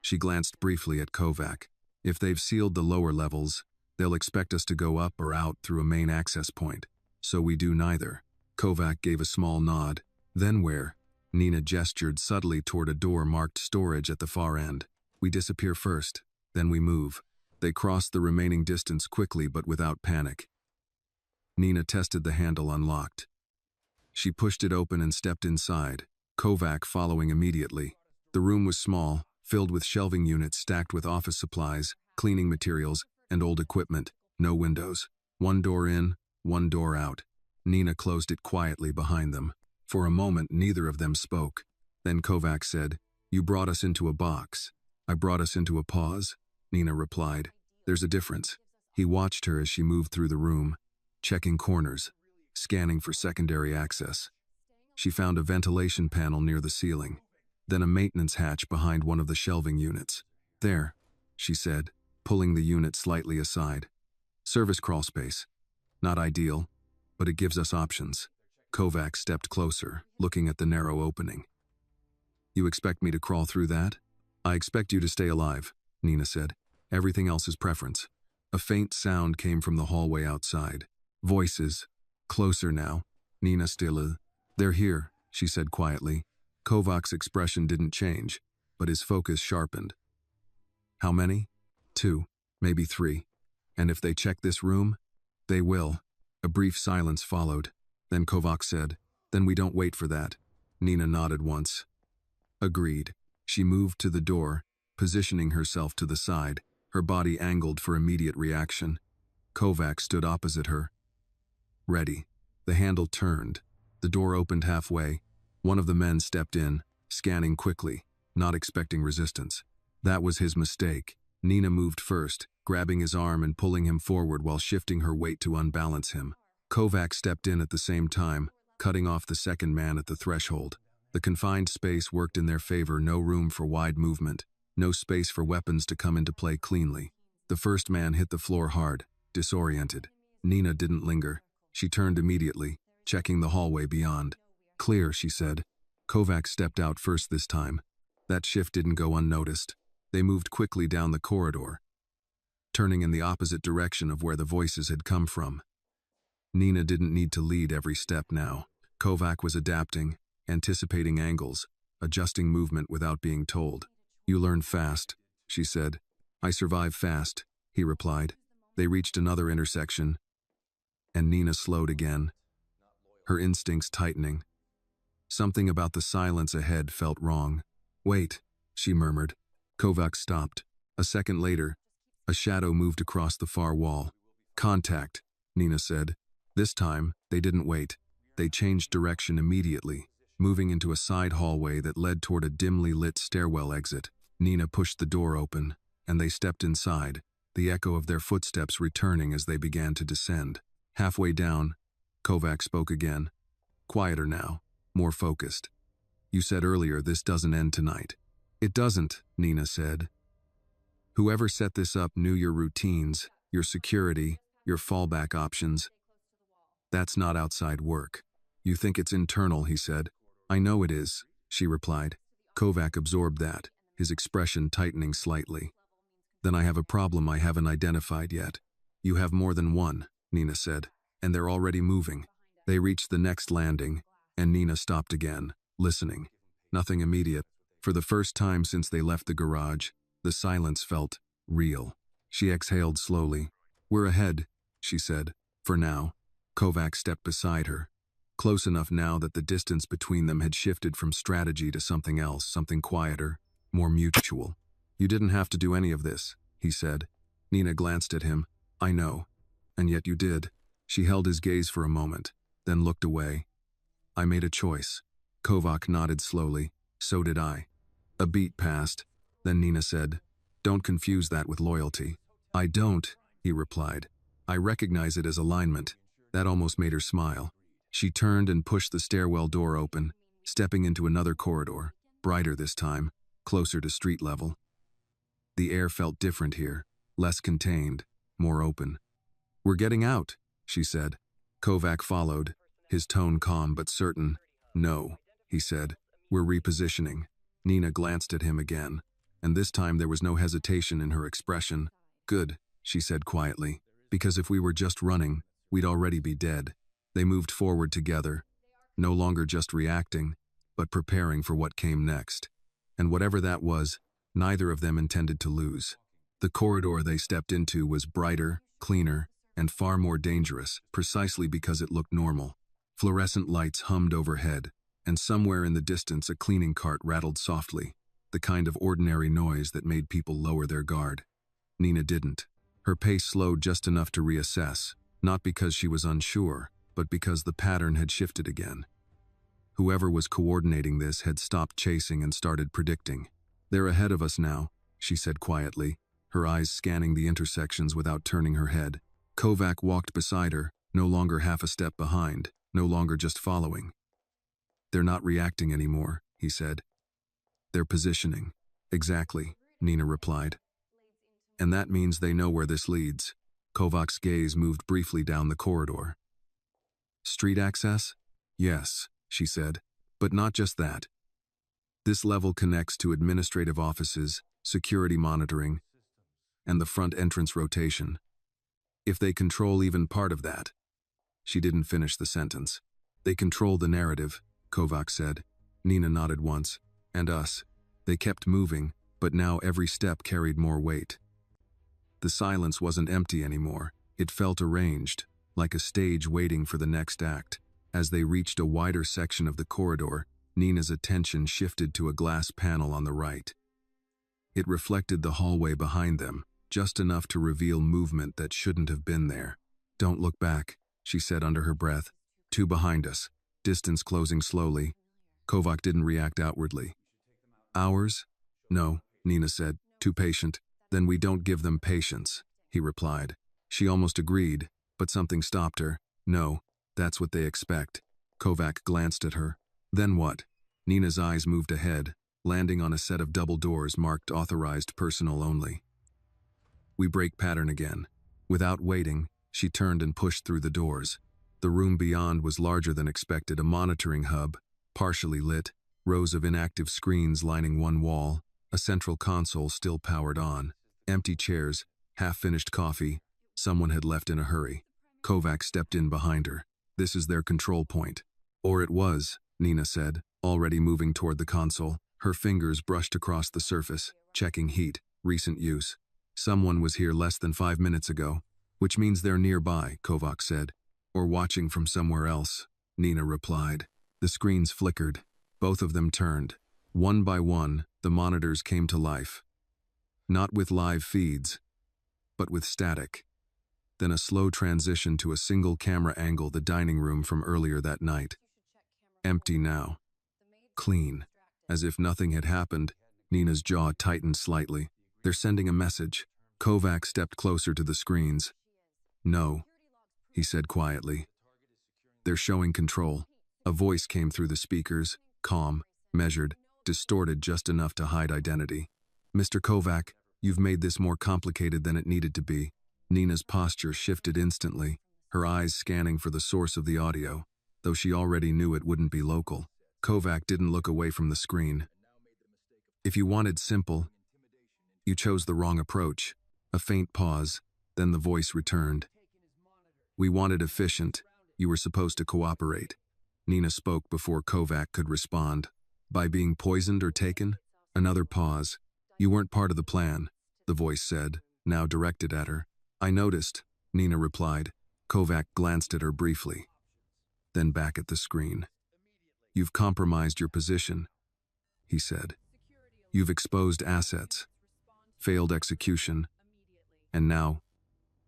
She glanced briefly at Kovac. If they've sealed the lower levels, they'll expect us to go up or out through a main access point. So we do neither. Kovac gave a small nod. Then where? Nina gestured subtly toward a door marked storage at the far end. We disappear first, then we move. They crossed the remaining distance quickly but without panic. Nina tested the handle unlocked. She pushed it open and stepped inside, Kovac following immediately. The room was small, filled with shelving units stacked with office supplies, cleaning materials, and old equipment. No windows. One door in, one door out. Nina closed it quietly behind them. For a moment, neither of them spoke. Then Kovac said, You brought us into a box. I brought us into a pause, Nina replied. There's a difference. He watched her as she moved through the room, checking corners, scanning for secondary access. She found a ventilation panel near the ceiling, then a maintenance hatch behind one of the shelving units. There, she said, pulling the unit slightly aside. Service crawl space. Not ideal, but it gives us options. Kovac stepped closer, looking at the narrow opening. You expect me to crawl through that? I expect you to stay alive, Nina said. Everything else is preference. A faint sound came from the hallway outside. Voices. Closer now. Nina still. They're here, she said quietly. Kovac's expression didn't change, but his focus sharpened. How many? 2, maybe 3. And if they check this room, they will. A brief silence followed. Then Kovac said, Then we don't wait for that. Nina nodded once. Agreed. She moved to the door, positioning herself to the side, her body angled for immediate reaction. Kovac stood opposite her. Ready. The handle turned. The door opened halfway. One of the men stepped in, scanning quickly, not expecting resistance. That was his mistake. Nina moved first, grabbing his arm and pulling him forward while shifting her weight to unbalance him. Kovac stepped in at the same time, cutting off the second man at the threshold. The confined space worked in their favor, no room for wide movement, no space for weapons to come into play cleanly. The first man hit the floor hard, disoriented. Nina didn't linger. She turned immediately, checking the hallway beyond. Clear, she said. Kovac stepped out first this time. That shift didn't go unnoticed. They moved quickly down the corridor, turning in the opposite direction of where the voices had come from. Nina didn't need to lead every step now. Kovac was adapting, anticipating angles, adjusting movement without being told. You learn fast, she said. I survive fast, he replied. They reached another intersection, and Nina slowed again, her instincts tightening. Something about the silence ahead felt wrong. Wait, she murmured. Kovac stopped. A second later, a shadow moved across the far wall. Contact, Nina said. This time, they didn't wait. They changed direction immediately, moving into a side hallway that led toward a dimly lit stairwell exit. Nina pushed the door open, and they stepped inside, the echo of their footsteps returning as they began to descend. Halfway down, Kovac spoke again. Quieter now, more focused. You said earlier this doesn't end tonight. It doesn't, Nina said. Whoever set this up knew your routines, your security, your fallback options. That's not outside work. You think it's internal, he said. I know it is, she replied. Kovac absorbed that, his expression tightening slightly. Then I have a problem I haven't identified yet. You have more than one, Nina said, and they're already moving. They reached the next landing, and Nina stopped again, listening. Nothing immediate. For the first time since they left the garage, the silence felt real. She exhaled slowly. We're ahead, she said. For now. Kovac stepped beside her, close enough now that the distance between them had shifted from strategy to something else, something quieter, more mutual. You didn't have to do any of this, he said. Nina glanced at him. I know. And yet you did. She held his gaze for a moment, then looked away. I made a choice. Kovac nodded slowly. So did I. A beat passed. Then Nina said, Don't confuse that with loyalty. I don't, he replied. I recognize it as alignment. That almost made her smile. She turned and pushed the stairwell door open, stepping into another corridor, brighter this time, closer to street level. The air felt different here, less contained, more open. We're getting out, she said. Kovac followed, his tone calm but certain. No, he said. We're repositioning. Nina glanced at him again, and this time there was no hesitation in her expression. Good, she said quietly, because if we were just running, we'd already be dead. They moved forward together, no longer just reacting, but preparing for what came next. And whatever that was, neither of them intended to lose. The corridor they stepped into was brighter, cleaner, and far more dangerous, precisely because it looked normal. Fluorescent lights hummed overhead, and somewhere in the distance a cleaning cart rattled softly, the kind of ordinary noise that made people lower their guard. Nina didn't. Her pace slowed just enough to reassess, not because she was unsure, but because the pattern had shifted again. Whoever was coordinating this had stopped chasing and started predicting. They're ahead of us now, she said quietly, her eyes scanning the intersections without turning her head. Kovac walked beside her, no longer half a step behind, no longer just following. They're not reacting anymore, he said. They're positioning. Exactly, Nina replied. And that means they know where this leads. Kovac's gaze moved briefly down the corridor. Street access? Yes, she said, but not just that. This level connects to administrative offices, security monitoring, and the front entrance rotation. If they control even part of that. She didn't finish the sentence. They control the narrative, Kovac said. Nina nodded once. And us. They kept moving, but now every step carried more weight. The silence wasn't empty anymore. It felt arranged, like a stage waiting for the next act. As they reached a wider section of the corridor, Nina's attention shifted to a glass panel on the right. It reflected the hallway behind them, just enough to reveal movement that shouldn't have been there. "Don't look back," she said under her breath. "Two behind us, distance closing slowly." Kovac didn't react outwardly. "Ours?" "No," Nina said, "too patient." "Then we don't give them patience," he replied. She almost agreed, but something stopped her. "No, that's what they expect." Kovac glanced at her. "Then what?" Nina's eyes moved ahead, landing on a set of double doors marked authorized personnel only. "We break pattern again." Without waiting, she turned and pushed through the doors. The room beyond was larger than expected, a monitoring hub, partially lit, rows of inactive screens lining one wall, a central console still powered on, empty chairs, half-finished coffee. Someone had left in a hurry. Kovac stepped in behind her. "This is their control point." "Or it was," Nina said, already moving toward the console. Her fingers brushed across the surface, checking heat, recent use. "Someone was here less than 5 minutes ago." "Which means they're nearby," Kovac said. "Or watching from somewhere else," Nina replied. The screens flickered. Both of them turned. One by one, the monitors came to life. Not with live feeds, but with static. Then a slow transition to a single camera angle, the dining room from earlier that night. Empty now. Clean. As if nothing had happened, Nina's jaw tightened slightly. "They're sending a message." Kovac stepped closer to the screens. "No," he said quietly. "They're showing control." A voice came through the speakers, calm, measured, distorted just enough to hide identity. "Mr. Kovac, you've made this more complicated than it needed to be." Nina's posture shifted instantly, her eyes scanning for the source of the audio, though she already knew it wouldn't be local. Kovac didn't look away from the screen. "If you wanted simple, you chose the wrong approach." A faint pause, then the voice returned. "We wanted efficient. You were supposed to cooperate." Nina spoke before Kovac could respond. "By being poisoned or taken?" Another pause. "You weren't part of the plan," the voice said, now directed at her. "I noticed," Nina replied. Kovac glanced at her briefly, then back at the screen. "You've compromised your position," he said. "You've exposed assets, failed execution, and now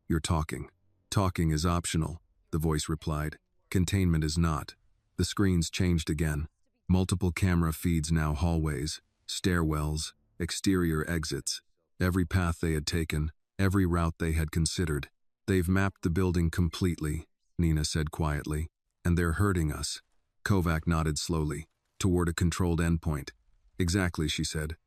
you're talking." "Talking is optional," the voice replied. "Containment is not." The screens changed again. Multiple camera feeds now, hallways, stairwells, exterior exits. Every path they had taken, every route they had considered. "They've mapped the building completely," Nina said quietly. "And they're hurting us." Kovac nodded slowly, toward a controlled endpoint. "Exactly," she said.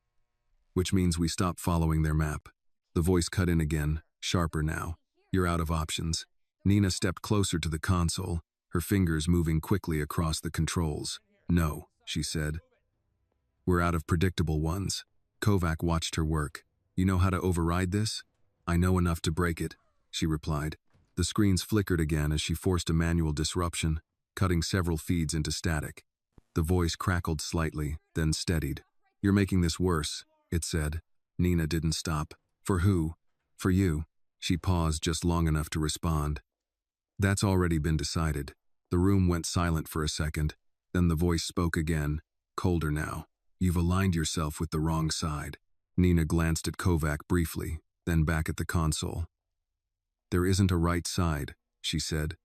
"Which means we stop following their map." The voice cut in again, sharper now. "You're out of options." Nina stepped closer to the console, her fingers moving quickly across the controls. "No," she said. "We're out of predictable ones." Kovac watched her work. "You know how to override this?" "I know enough to break it," she replied. The screens flickered again as she forced a manual disruption, cutting several feeds into static. The voice crackled slightly, then steadied. "You're making this worse," it said. Nina didn't stop. "For who?" "For you." She paused just long enough to respond. "That's already been decided." The room went silent for a second. Then the voice spoke again, colder now. "You've aligned yourself with the wrong side." Nina glanced at Kovac briefly, then back at the console. "There isn't a right side," she said.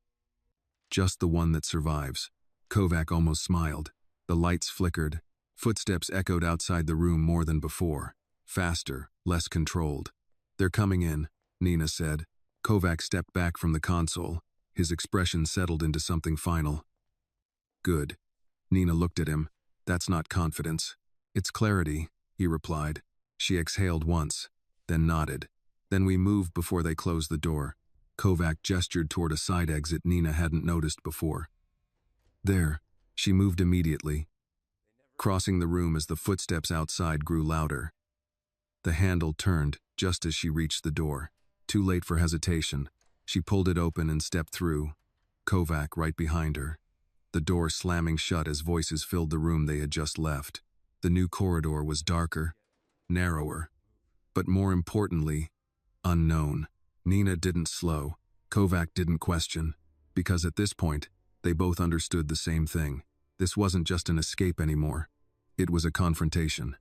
"Just the one that survives." Kovac almost smiled. The lights flickered. Footsteps echoed outside the room more than before. Faster, less controlled. "They're coming in," Nina said. Kovac stepped back from the console. His expression settled into something final. "Good." Nina looked at him. "That's not confidence. It's clarity," he replied. She exhaled once, then nodded. "Then we move before they close the door." Kovac gestured toward a side exit Nina hadn't noticed before. "There." She moved immediately, crossing the room as the footsteps outside grew louder. The handle turned just as she reached the door. Too late for hesitation. She pulled it open and stepped through, Kovac right behind her. The door slamming shut as voices filled the room they had just left. The new corridor was darker, narrower, but more importantly, unknown. Nina didn't slow. Kovac didn't question, because at this point, they both understood the same thing. This wasn't just an escape anymore. It was a confrontation.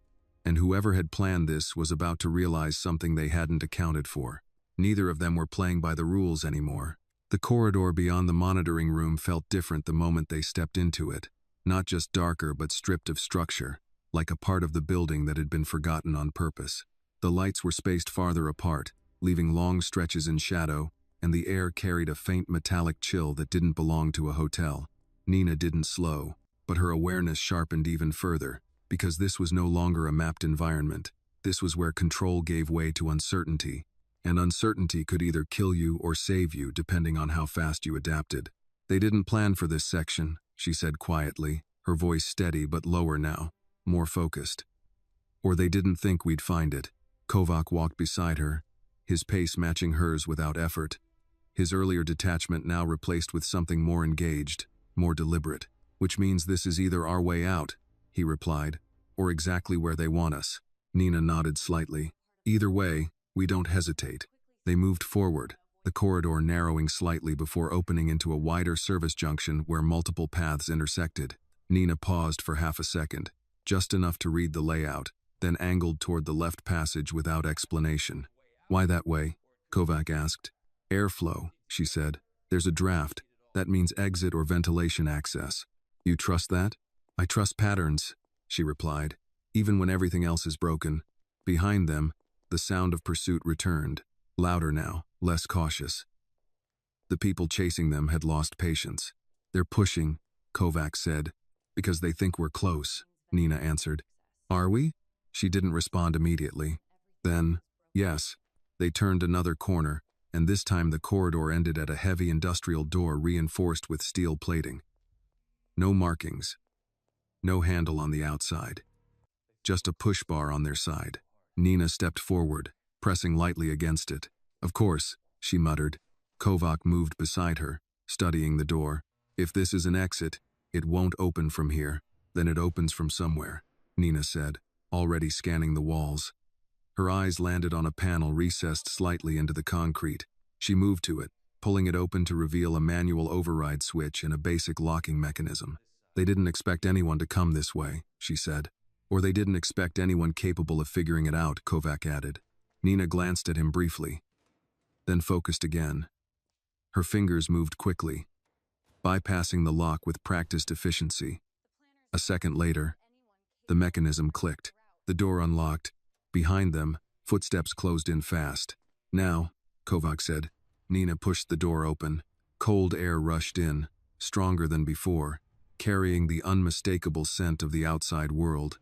And whoever had planned this was about to realize something they hadn't accounted for. Neither of them were playing by the rules anymore. The corridor beyond the monitoring room felt different the moment they stepped into it. Not just darker but stripped of structure, like a part of the building that had been forgotten on purpose. The lights were spaced farther apart, leaving long stretches in shadow, and the air carried a faint metallic chill that didn't belong to a hotel. Nina didn't slow, but her awareness sharpened even further, because this was no longer a mapped environment. This was where control gave way to uncertainty, and uncertainty could either kill you or save you depending on how fast you adapted. They didn't plan for this section, she said quietly, her voice steady but lower now, more focused. Or they didn't think we'd find it. Kovac walked beside her, his pace matching hers without effort. His earlier detachment now replaced with something more engaged, more deliberate. Which means this is either our way out, he replied, or exactly where they want us. Nina nodded slightly. Either way, we don't hesitate. They moved forward, the corridor narrowing slightly before opening into a wider service junction where multiple paths intersected. Nina paused for half a second, just enough to read the layout, then angled toward the left passage without explanation. Why that way? Kovac asked. Airflow, she said. There's a draft. That means exit or ventilation access. You trust that? I trust patterns, she replied, even when everything else is broken. Behind them, the sound of pursuit returned, louder now, less cautious. The people chasing them had lost patience. They're pushing, Kovac said. Because they think we're close, Nina answered. Are we? She didn't respond immediately. Then, yes. They turned another corner, and this time the corridor ended at a heavy industrial door reinforced with steel plating. No markings. No handle on the outside. Just a push bar on their side. Nina stepped forward, pressing lightly against it. Of course, she muttered. Kovac moved beside her, studying the door. If this is an exit, it won't open from here. Then it opens from somewhere, Nina said, already scanning the walls. Her eyes landed on a panel recessed slightly into the concrete. She moved to it, pulling it open to reveal a manual override switch and a basic locking mechanism. They didn't expect anyone to come this way, she said. Or they didn't expect anyone capable of figuring it out, Kovac added. Nina glanced at him briefly, then focused again. Her fingers moved quickly, bypassing the lock with practiced efficiency. A second later, the mechanism clicked. The door unlocked. Behind them, footsteps closed in fast. Now, Kovac said. Nina pushed the door open. Cold air rushed in, stronger than before, carrying the unmistakable scent of the outside world.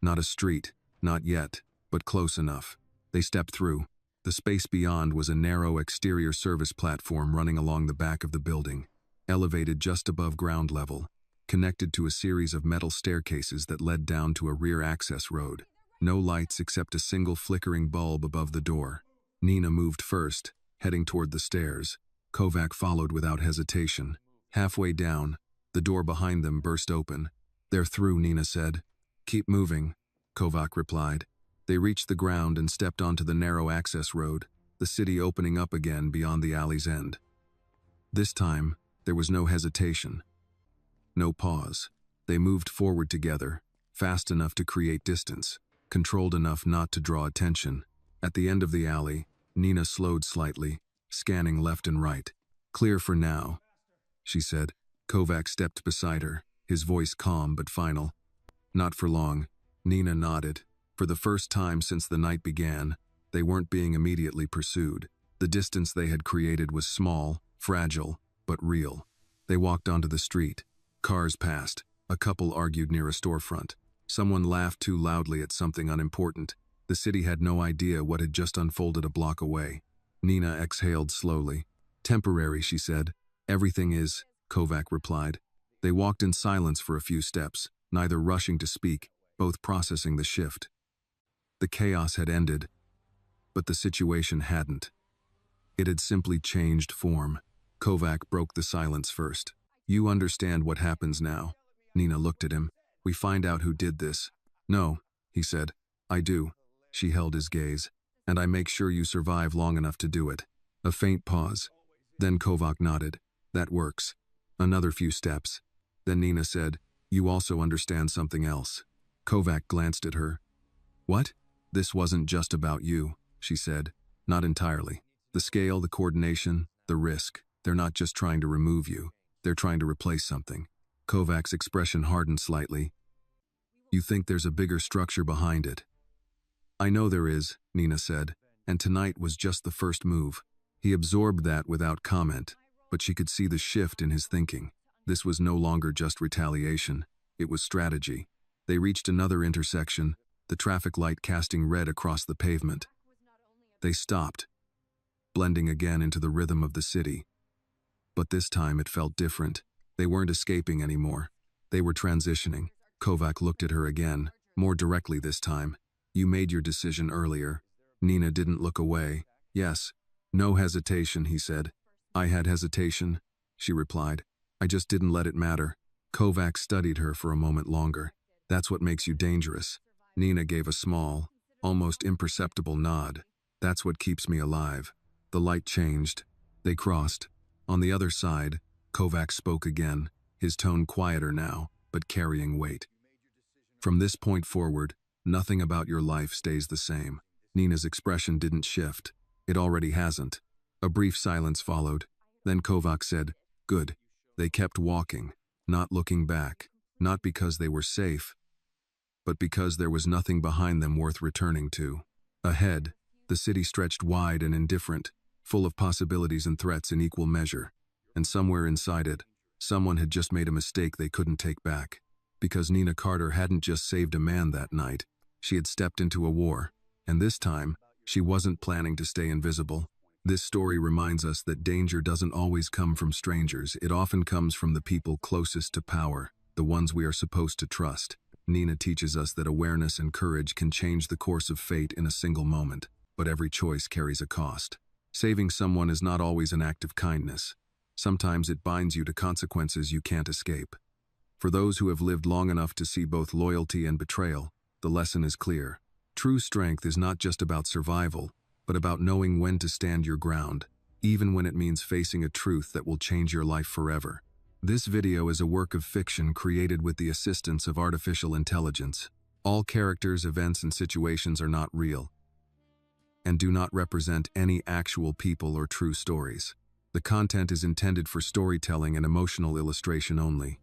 Not a street, not yet, but close enough. They stepped through. The space beyond was a narrow exterior service platform running along the back of the building, elevated just above ground level, connected to a series of metal staircases that led down to a rear access road. No lights except a single flickering bulb above the door. Nina moved first, heading toward the stairs. Kovac followed without hesitation. Halfway down, the door behind them burst open. They're through, Nina said. Keep moving, Kovac replied. They reached the ground and stepped onto the narrow access road, the city opening up again beyond the alley's end. This time, there was no hesitation. No pause. They moved forward together, fast enough to create distance, controlled enough not to draw attention. At the end of the alley, Nina slowed slightly, scanning left and right. Clear for now, she said. Kovac stepped beside her, his voice calm but final. Not for long. Nina nodded. For the first time since the night began, they weren't being immediately pursued. The distance they had created was small, fragile, but real. They walked onto the street. Cars passed. A couple argued near a storefront. Someone laughed too loudly at something unimportant. The city had no idea what had just unfolded a block away. Nina exhaled slowly. Temporary, she said. Everything is, Kovac replied. They walked in silence for a few steps, neither rushing to speak, both processing the shift. The chaos had ended, but the situation hadn't. It had simply changed form. Kovac broke the silence first. You understand what happens now. Nina looked at him. We find out who did this. No, he said. I do. She held his gaze. And I make sure you survive long enough to do it. A faint pause. Then Kovac nodded. That works. Another few steps. Then Nina said, you also understand something else. Kovac glanced at her, What? This wasn't just about you, she said. Not entirely. The scale, the coordination, the risk. They're not just trying to remove you. They're trying to replace something. Kovac's expression hardened slightly. You think there's a bigger structure behind it? I know there is, Nina said, and tonight was just the first move. He absorbed that without comment, but she could see the shift in his thinking. This was no longer just retaliation. It was strategy. They reached another intersection, the traffic light casting red across the pavement. They stopped, blending again into the rhythm of the city. But this time it felt different. They weren't escaping anymore. They were transitioning. Kovac looked at her again, more directly this time. You made your decision earlier. Nina didn't look away. Yes. No hesitation, he said. I had hesitation, she replied. I just didn't let it matter. Kovac studied her for a moment longer. That's what makes you dangerous. Nina gave a small, almost imperceptible nod. That's what keeps me alive. The light changed. They crossed. On the other side, Kovac spoke again, his tone quieter now, but carrying weight. From this point forward, nothing about your life stays the same. Nina's expression didn't shift. It already hasn't. A brief silence followed. Then Kovac said, Good. They kept walking, not looking back, not because they were safe, but because there was nothing behind them worth returning to. Ahead, the city stretched wide and indifferent, full of possibilities and threats in equal measure. And somewhere inside it, someone had just made a mistake they couldn't take back. Because Nina Carter hadn't just saved a man that night, she had stepped into a war. And this time, she wasn't planning to stay invisible. This story reminds us that danger doesn't always come from strangers. It often comes from the people closest to power, the ones we are supposed to trust. Nina teaches us that awareness and courage can change the course of fate in a single moment, but every choice carries a cost. Saving someone is not always an act of kindness. Sometimes it binds you to consequences you can't escape. For those who have lived long enough to see both loyalty and betrayal, the lesson is clear. True strength is not just about survival, but about knowing when to stand your ground, even when it means facing a truth that will change your life forever. This video is a work of fiction created with the assistance of artificial intelligence. All characters, events, and situations are not real, and do not represent any actual people or true stories. The content is intended for storytelling and emotional illustration only.